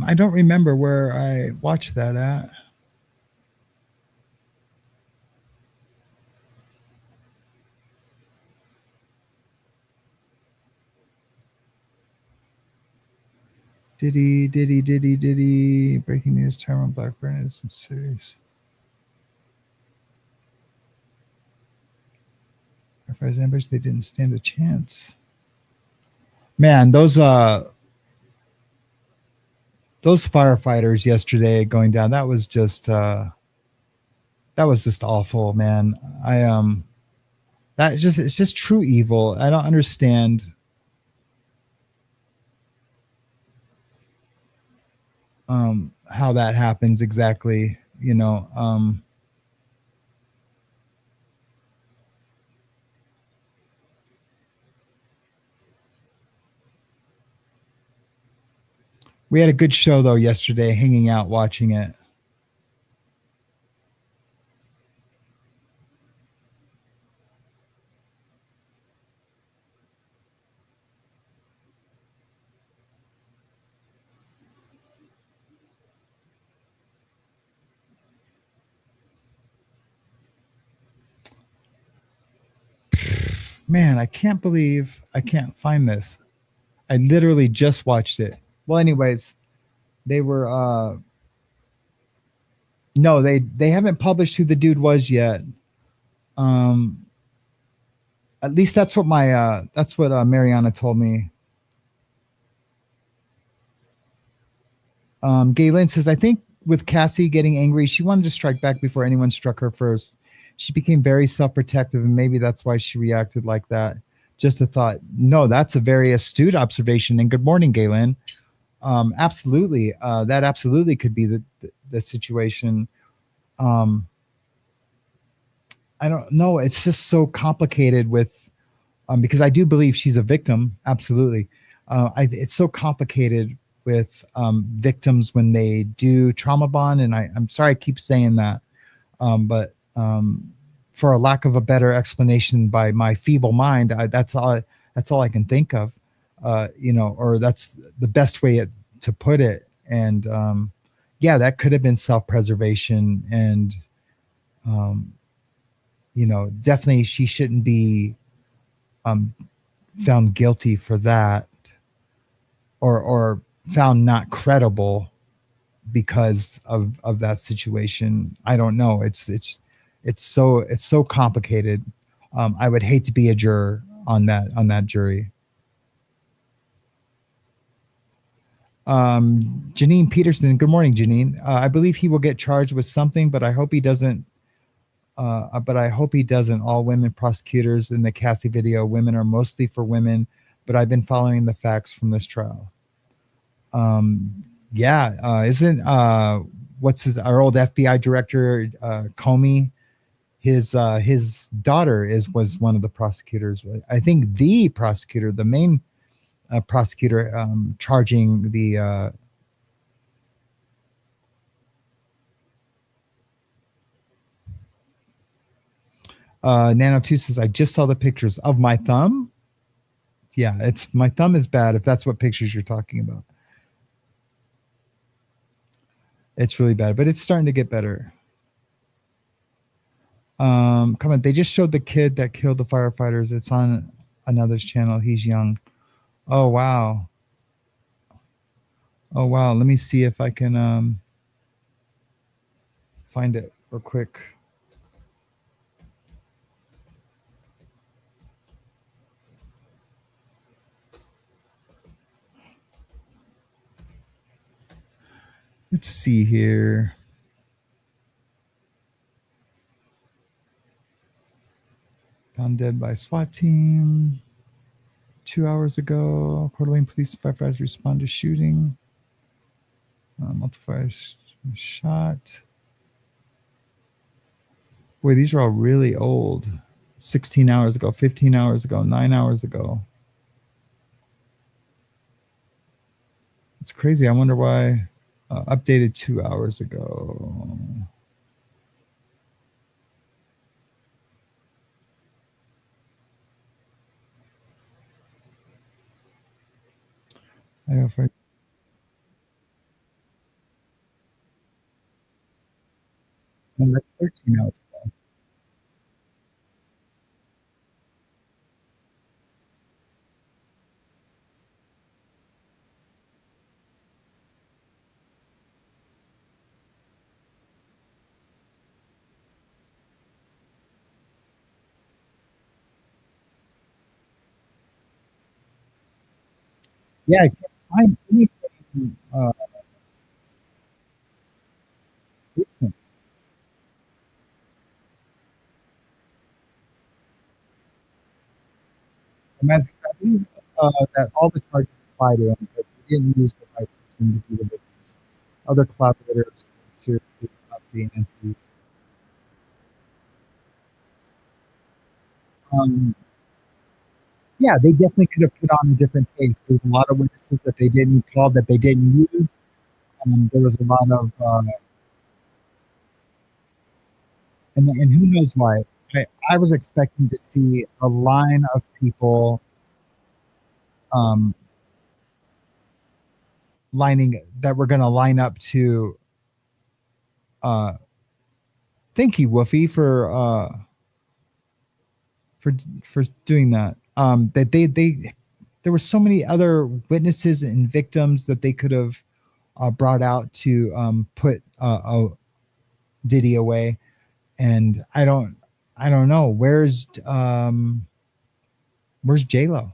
I don't remember where I watched that at. Diddy. Breaking news, Tyrone Blackburn is serious. Firefighters ambushed, they didn't stand a chance. Man, those firefighters yesterday going down, that was just awful, man. It's just true evil. I don't understand. How that happens exactly, you know. We had a good show though yesterday, hanging out watching it. Man, I can't believe I can't find this. I literally just watched it. Well, anyways, they were no, they haven't published who the dude was yet. At least that's what Mariana told me. Galen says, I think with Cassie getting angry, she wanted to strike back before anyone struck her first. She became very self-protective, and maybe that's why she reacted like that. Just a thought. No, that's a very astute observation. And good morning, Galen. Absolutely. That absolutely could be the situation. I don't know. It's just so complicated with, because I do believe she's a victim. Absolutely. It's so complicated with victims when they do trauma bond. And I'm sorry I keep saying that. But for a lack of a better explanation by my feeble mind, that's all I can think of, or that's the best way to put it. And yeah, that could have been self-preservation. And, definitely she shouldn't be found guilty for that, or found not credible because of that situation. I don't know. It's so complicated. I would hate to be a juror on that jury. Janine Peterson. Good morning, Janine. I believe he will get charged with something, but I hope he doesn't. All women prosecutors in the Cassie video, women are mostly for women, but I've been following the facts from this trial. Isn't our old FBI director, Comey, his daughter was one of the prosecutors. I think the prosecutor, the main prosecutor, charging the Nano 2 says, I just saw the pictures of my thumb. Yeah, it's my thumb is bad if that's what pictures you're talking about. It's really bad, but it's starting to get better. Come on, they just showed the kid that killed the firefighters. It's on another's channel. He's young. Oh wow. Oh wow. Let me see if I can find it real quick. Let's see here. Found dead by SWAT team 2 hours ago. Coeur d'Alene police and firefighters respond to shooting. Multiple shot. Boy, these are all really old. 16 hours ago, 15 hours ago, 9 hours ago. It's crazy. I wonder why. Updated 2 hours ago. I have right. No, that's 13 hours ago. Yeah, I can't find anything recent. And that's, I believe that all the charges apply to him, but he didn't use the right person to be the witness. Other collaborators seriously not being interviewed. Yeah, they definitely could have put on a different case. There's a lot of witnesses that they didn't call, that they didn't use. There was a lot of, and who knows why. I was expecting to see a line of people lining that were going to line up to thank you, Woofy, for doing that. That they there were so many other witnesses and victims that they could have brought out to put Diddy away, and I don't know where's J-Lo,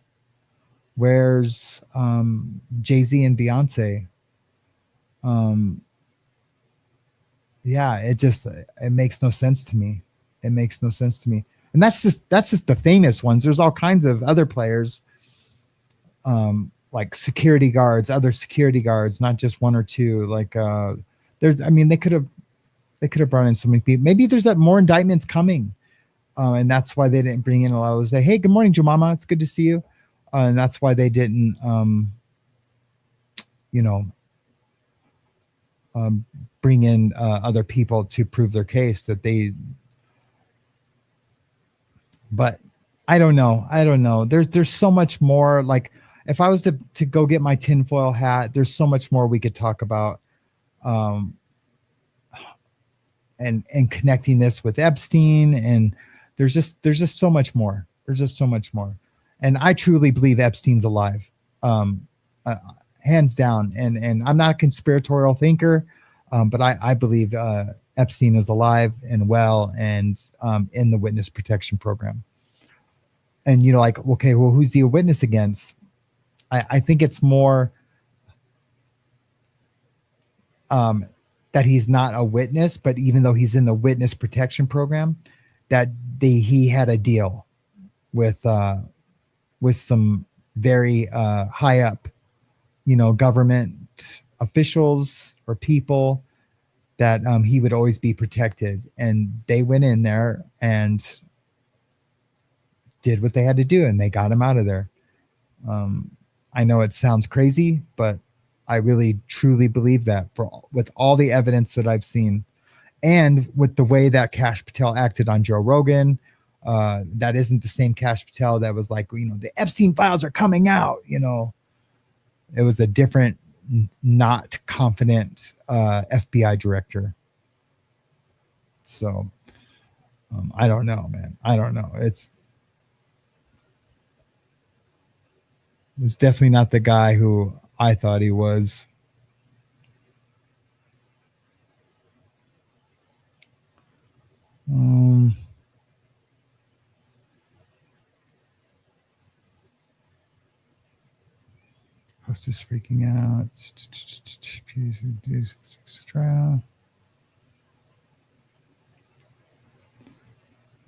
where's Jay-Z and Beyonce. Yeah, it makes no sense to me. It makes no sense to me. And that's just the famous ones. There's all kinds of other players, like security guards, other security guards, not just one or two. Like they could have brought in so many people. Maybe there's that more indictments coming, and that's why they didn't bring in a lot of those. Say, hey, good morning, Jemama. It's good to see you. And that's why they didn't, bring in other people to prove their case that they. But I don't know. There's so much more. Like if I was to go get my tinfoil hat, there's so much more we could talk about. And connecting this with Epstein, and there's just so much more. There's just so much more. And I truly believe Epstein's alive. Hands down. And I'm not a conspiratorial thinker, but I believe Epstein is alive and well and in the witness protection program. And like, okay, well, who's he a witness against? I think it's more that he's not a witness, but even though he's in the witness protection program, that he had a deal with some very high up, government officials or people that he would always be protected. And they went in there and did what they had to do, and they got him out of there. I know it sounds crazy, but I really truly believe that with all the evidence that I've seen, and with the way that Kash Patel acted on Joe Rogan, That isn't the same Kash Patel that was like, the Epstein files are coming out. It was a different, not confident FBI director. So I don't know, man. I don't know. It's definitely not the guy who I thought he was. Host is freaking out.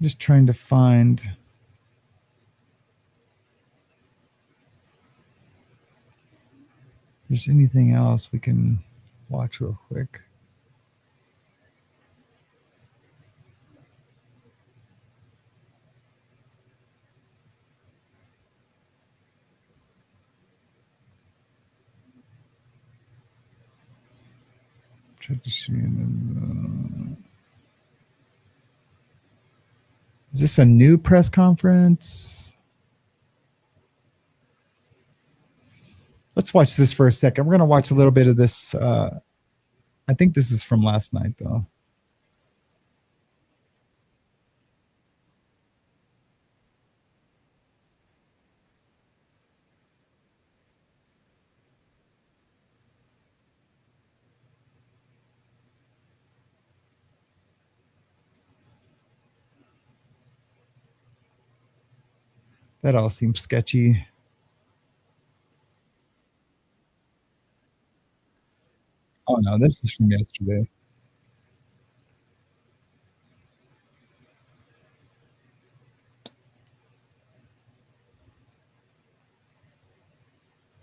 Just trying to find. If there's anything else we can watch real quick. Is this a new press conference? Let's watch this for a second. We're going to watch a little bit of this. I think this is from last night, though. That all seems sketchy. Oh, no, this is from yesterday.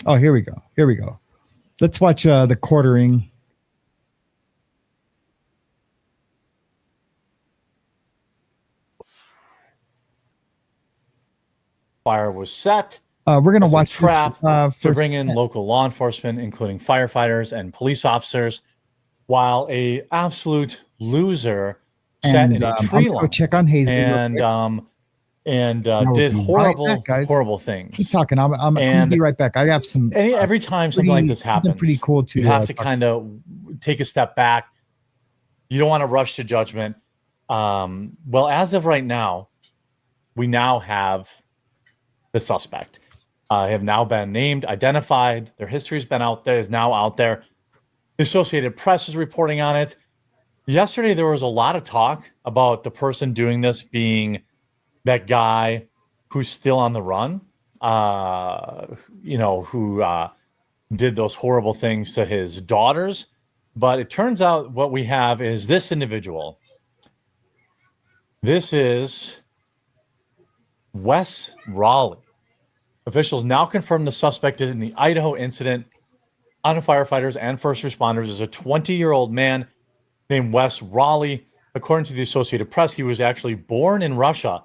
Oh, here we go. Here we go. Let's watch the quartering. Fire was set. We're going to watch trap this, to bring in local law enforcement, including firefighters and police officers, while a absolute loser sat in a tree line. Check on Hazley and did horrible, right back, horrible things. Keep talking. I'm going to be right back. I have some. Every time something like this happens, pretty cool too. You have to kind of take a step back. You don't want to rush to judgment. Well, as of right now, we now have the suspect. Have now been named, identified. Their history's been out there, is now out there. The Associated Press is reporting on it. Yesterday, there was a lot of talk about the person doing this being that guy who's still on the run, who did those horrible things to his daughters. But it turns out what we have is this individual. This is Wes Raleigh. Officials now confirm the suspect in the Idaho incident on firefighters and first responders is a 20-year-old man named Wes Raleigh. According to the Associated Press, he was actually born in Russia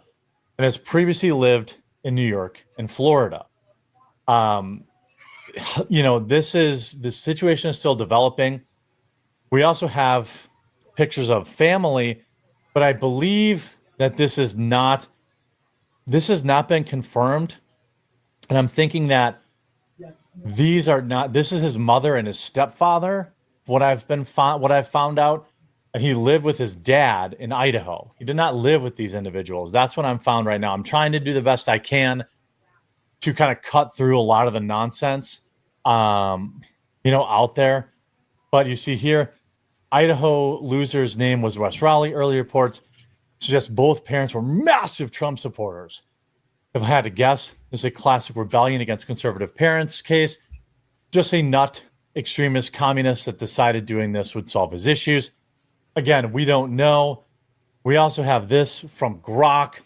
and has previously lived in New York and Florida. The situation is still developing. We also have pictures of family, but I believe that this has not been confirmed. And I'm thinking that this is his mother and his stepfather. What I've found out, and he lived with his dad in Idaho. He did not live with these individuals. That's what I'm found right now. I'm trying to do the best I can to kind of cut through a lot of the nonsense, out there. But you see here, Idaho loser's name was Wes Raleigh. Early reports suggest both parents were massive Trump supporters. If I had to guess, it's a classic rebellion against conservative parents case. Just a nut extremist communist that decided doing this would solve his issues. Again, we don't know. We also have this from Grok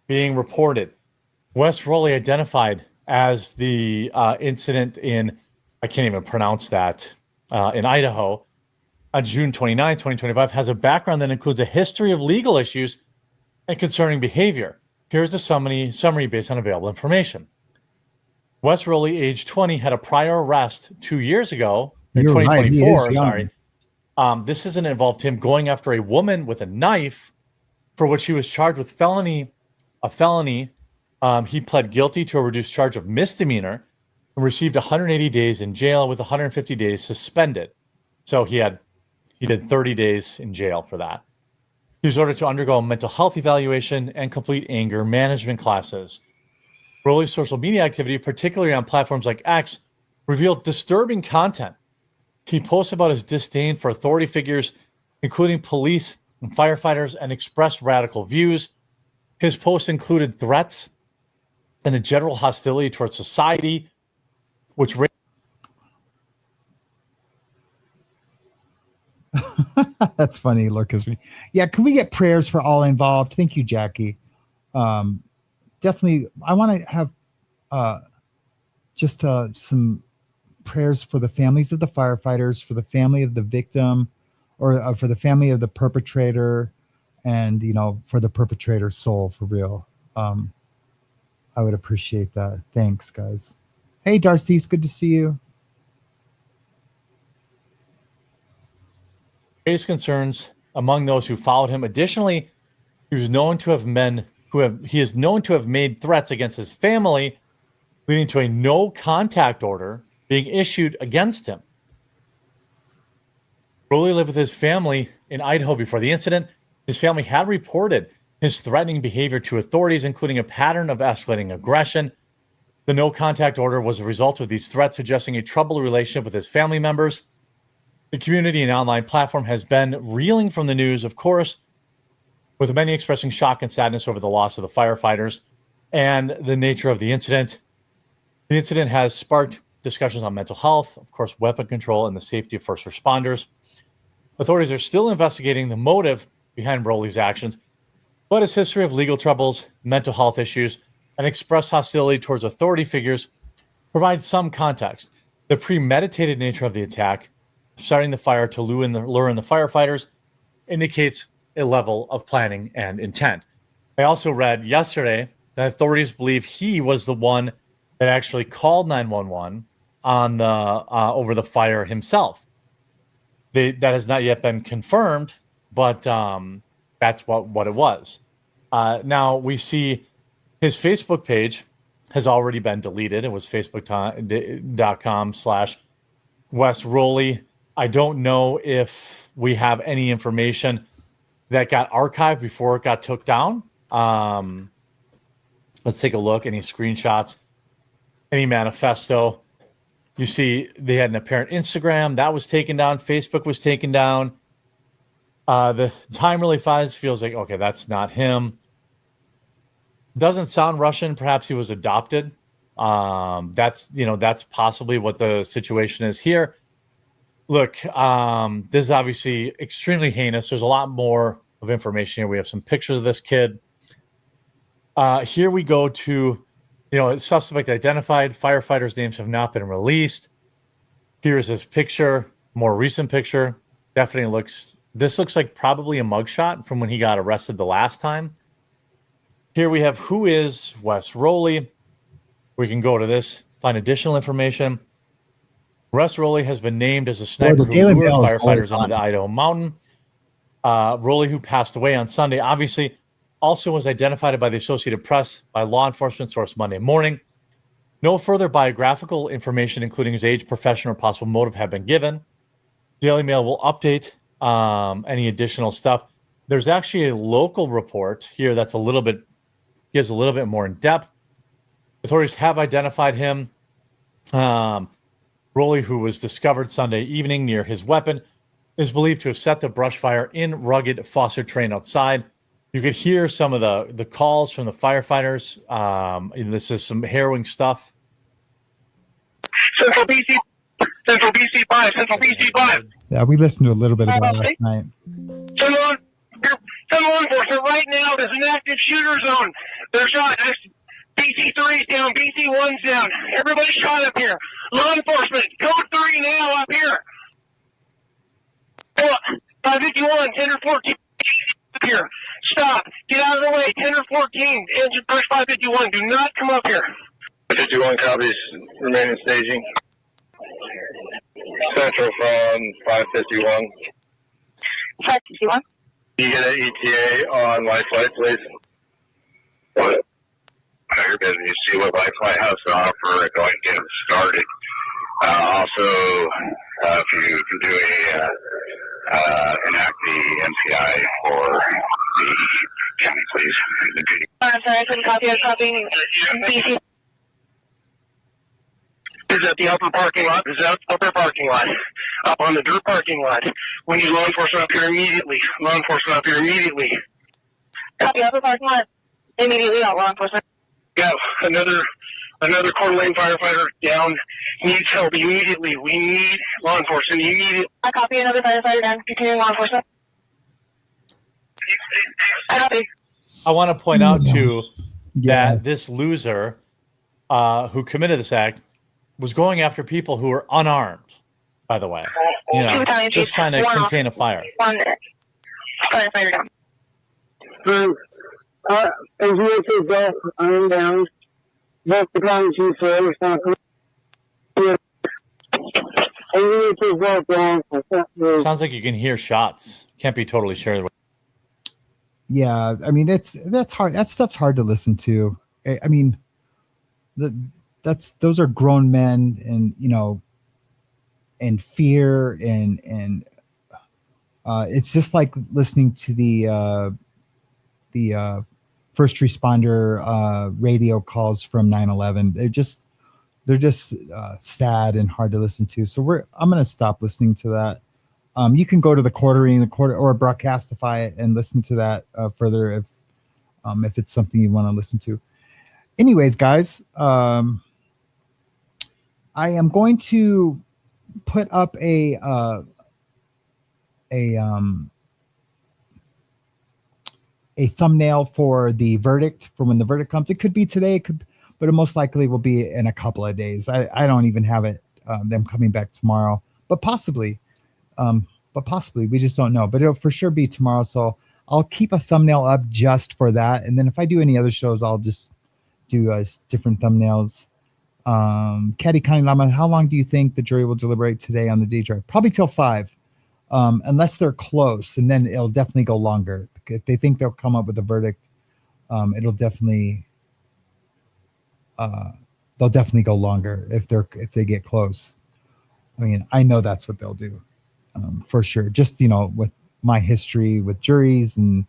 being reported. Wes Raleigh identified as the incident in, I can't even pronounce that, in Idaho on June 29, 2025, has a background that includes a history of legal issues and concerning behavior. Here's a summary based on available information. Wes Raleigh, age 20, had a prior arrest 2 years ago, in 2024, sorry. This isn't involved him going after a woman with a knife, for which he was charged with felony a felony. He pled guilty to a reduced charge of misdemeanor and received 180 days in jail with 150 days suspended. So he did 30 days in jail for that. He was ordered to undergo a mental health evaluation and complete anger management classes. Rolly's social media activity, particularly on platforms like X, revealed disturbing content. He posts about his disdain for authority figures, including police and firefighters, and expressed radical views. His posts included threats and a general hostility towards society, which That's funny, Lucas. Yeah, can we get prayers for all involved? Thank you, Jackie. Definitely, I want to have just some prayers for the families of the firefighters, for the family of the victim, or for the family of the perpetrator, and for the perpetrator's soul, for real. I would appreciate that. Thanks, guys. Hey, Darcy, it's good to see you. raised concerns among those who followed him. Additionally, he is known to have made threats against his family, leading to a no contact order being issued against him. Rolly lived with his family in Idaho before the incident. His family had reported his threatening behavior to authorities, including a pattern of escalating aggression. The no contact order was a result of these threats, suggesting a troubled relationship with his family members. The community and online platform has been reeling from the news, of course, with many expressing shock and sadness over the loss of the firefighters and the nature of the incident. The incident has sparked discussions on mental health, of course, weapon control, and the safety of first responders. Authorities are still investigating the motive behind Rolly's actions, but his history of legal troubles, mental health issues, and expressed hostility towards authority figures provides some context. The premeditated nature of the attack, starting the fire to lure in the firefighters, indicates a level of planning and intent. I also read yesterday that authorities believe he was the one that actually called 911 on over the fire himself. That has not yet been confirmed, but that's what it was. Now we see his Facebook page has already been deleted. It was facebook.com/Wes Rolly. I don't know if we have any information that got archived before it got took down. Let's take a look. Any screenshots, any manifesto. You see they had an apparent Instagram that was taken down. Facebook was taken down. The time really feels like, okay, that's not him. Doesn't sound Russian. Perhaps he was adopted. That's possibly what the situation is here. Look, this is obviously extremely heinous. There's a lot more of information here. We have some pictures of this kid. Here we go to, suspect identified. Firefighters' names have not been released. Here's his picture, more recent picture. Definitely looks like probably a mugshot from when he got arrested the last time. Here we have who is Wes Rolly. We can go to this, find additional information. Wes Rolly has been named as a sniper who lured firefighters into the Idaho mountain. Rolly, who passed away on Sunday, obviously also was identified by the Associated Press by law enforcement source Monday morning. No further biographical information, including his age, profession, or possible motive, have been given. Daily Mail will update any additional stuff. There's actually a local report here that's gives a little bit more in depth. Authorities have identified him. Rolly, who was discovered Sunday evening near his weapon, is believed to have set the brush fire in rugged foster terrain outside. You could hear some of the calls from the firefighters. This is some harrowing stuff. Central BC 5, Central BC 5. Yeah, we listened to a little bit of that last night. Some law enforcement right now. There's an active shooter zone. They're shot. BC 3's down. BC 1's down. Everybody's shot up here. Law enforcement, code 3 now up here. 551, 10 or 14 up here. Stop. Get out of the way. 10 or 14. Engine push 551. Do not come up here. 51 copies. Remaining staging. Central from 551. 551. You get an ETA on life flight, please. know your business, see what Life Lighthouse has to offer, and go ahead and get them started. Also, if you can do enact the MPI for the county, please. I'm sorry, I couldn't copy. I was copying BC. Is that the upper parking lot? Is that upper parking lot? Up on the dirt parking lot. We need law enforcement up here immediately. Law enforcement up here immediately. Copy upper parking lot. Immediately, not law enforcement. Yeah, another Coeur d'Alene firefighter down. Needs help immediately. We need law enforcement immediately. I copy another firefighter down. Continuing law enforcement. I copy. I want to point out too Yeah. that this loser who committed this act was going after people who were unarmed, by the way. You know, just trying to contain a fire. One firefighter down. As both armed down. Both the county chiefs are responsible. Sounds like you can hear shots. Can't be totally sure. Yeah, I mean that's hard. That stuff's hard to listen to. I mean, those are grown men, and you know, and fear, and it's just like listening to the first responder radio calls from 9/11. They're just sad and hard to listen to. So I'm going to stop listening to that. You can go to the Quarterly or Broadcastify it and listen to that further if it's something you want to listen to. Anyways, guys, I am going to put up a thumbnail for the verdict, for when the verdict comes. It could be today, but it most likely will be in a couple of days. I don't even have it, them coming back tomorrow, but possibly, we just don't know, but it'll for sure be tomorrow. So I'll keep a thumbnail up just for that. And then if I do any other shows, I'll just do different thumbnails. Caddy County Lama, how long do you think the jury will deliberate today on the day drive? Probably till 5, unless they're close, and then it'll definitely go longer. If they think they'll come up with a verdict, it'll definitely they'll definitely go longer if they get close. I mean, I know that's what they'll do, for sure. Just, you know, with my history with juries and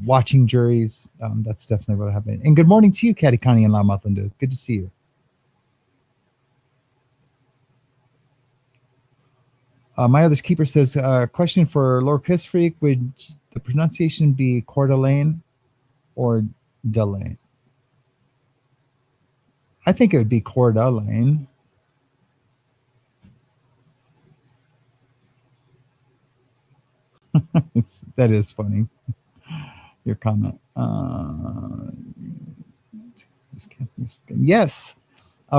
watching juries, that's definitely what happened. And good morning to you, Caddy Connie and Lamathindu. Good to see you. My other keeper says, question for Lord Chris Freak, would the pronunciation be Coeur d'Alene or Delane? I think it would be Coeur d'Alene. That is funny. Your comment. Yes,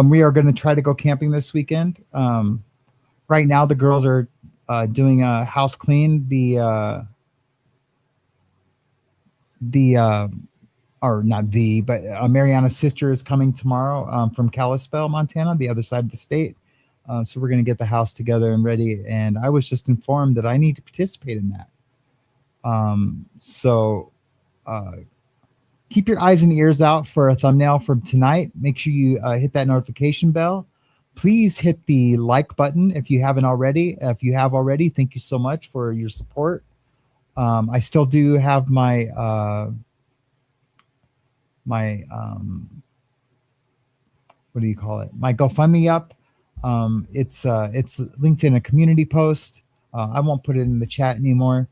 we are going to try to go camping this weekend. Right now, the girls are doing a house clean. Mariana's sister is coming tomorrow from Kalispell, Montana, the other side of the state. So we're going to get the house together and ready. And I was just informed that I need to participate in that. So keep your eyes and ears out for a thumbnail from tonight. Make sure you hit that notification bell. Please hit the like button if you haven't already. If you have already, thank you so much for your support. I still do have my what do you call it? My GoFundMe up. It's linked in a community post. I won't put it in the chat anymore,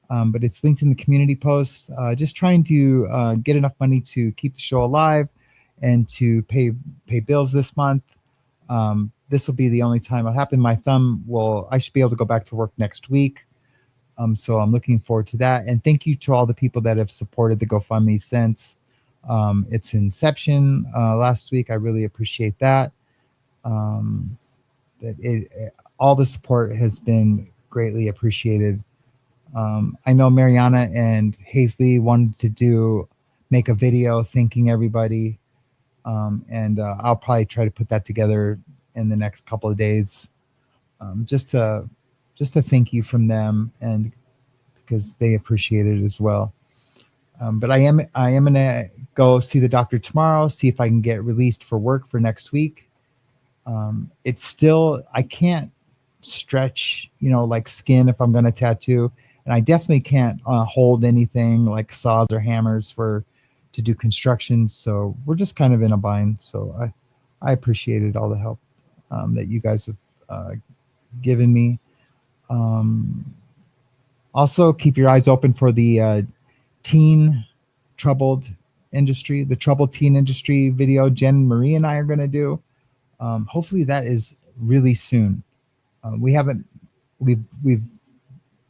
but it's linked in the community post. Just trying to get enough money to keep the show alive and to pay bills this month. This will be the only time it'll happen. I should be able to go back to work next week. So I'm looking forward to that. And thank you to all the people that have supported the GoFundMe since its inception last week. I really appreciate that. All the support has been greatly appreciated. I know Mariana and Hazley wanted to make a video thanking everybody. And I'll probably try to put that together in the next couple of days, just to thank you from them, and because they appreciate it as well. But I am gonna go see the doctor tomorrow, see if I can get released for work for next week. It's still, I can't stretch, like skin if I'm gonna tattoo, and I definitely can't hold anything like saws or hammers to do construction. So we're just kind of in a bind. So I appreciated all the help that you guys have given me. Also, keep your eyes open for the teen troubled industry, the troubled teen industry video Jen Marie and I are going to do. Hopefully that is really soon. We've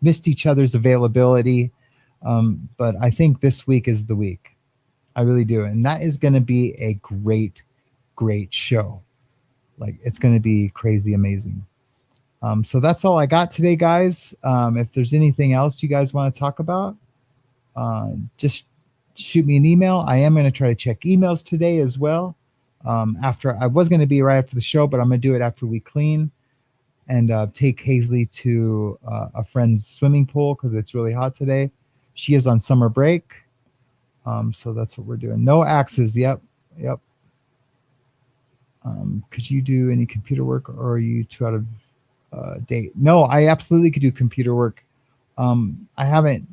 missed each other's availability, but I think this week is the week. I really do. And that is going to be a great show. Like, it's going to be crazy amazing. So that's all I got today, guys. If there's anything else you guys want to talk about, just shoot me an email. I am going to try to check emails today as well. I was going to be right after the show, but I'm going to do it after we clean and take Hazley to a friend's swimming pool because it's really hot today. She is on summer break. So that's what we're doing. No axes. Yep. Could you do any computer work, or are you too out of date? No, I absolutely could do computer work. I haven't,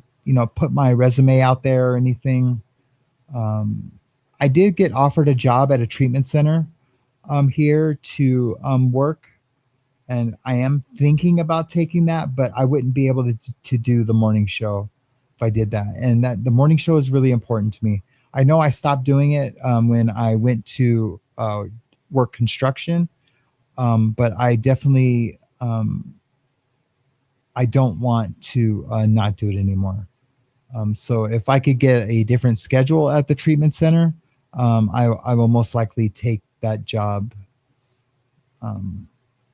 put my resume out there or anything. I did get offered a job at a treatment center here to work, and I am thinking about taking that, but I wouldn't be able to do the morning show if I did that. And that the morning show is really important to me. I know I stopped doing it when I went to work construction, but I definitely I don't want to not do it anymore. So if I could get a different schedule at the treatment center, I will most likely take that job.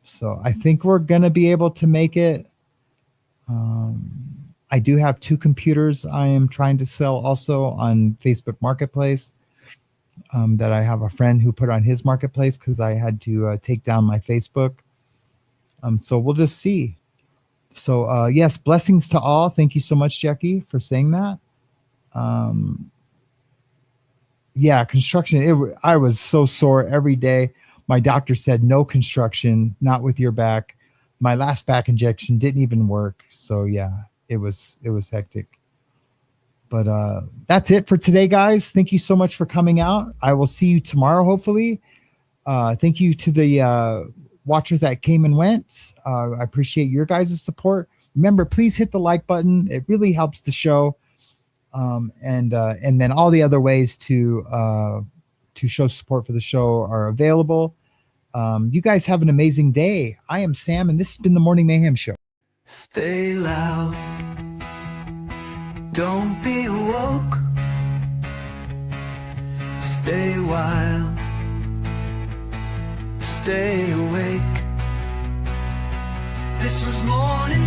So I think we're going to be able to make it. I do have 2 computers I am trying to sell also on Facebook Marketplace that I have a friend who put on his marketplace because I had to take down my Facebook. So we'll just see. So yes, blessings to all. Thank you so much, Jackie, for saying that. Yeah, construction. I was so sore every day. My doctor said no construction, not with your back. My last back injection didn't even work. So yeah, it was hectic. But that's it for today, guys. Thank you so much for coming out. I will see you tomorrow, hopefully. Thank you to the watchers that came and went. I appreciate your guys' support. Remember, please hit the like button. It really helps the show. And then all the other ways to show support for the show are available. You guys have an amazing day. I am Sam, and this has been the Morning Mayhem Show. Stay loud. Don't be woke. Stay wild. Stay awake. This was morning.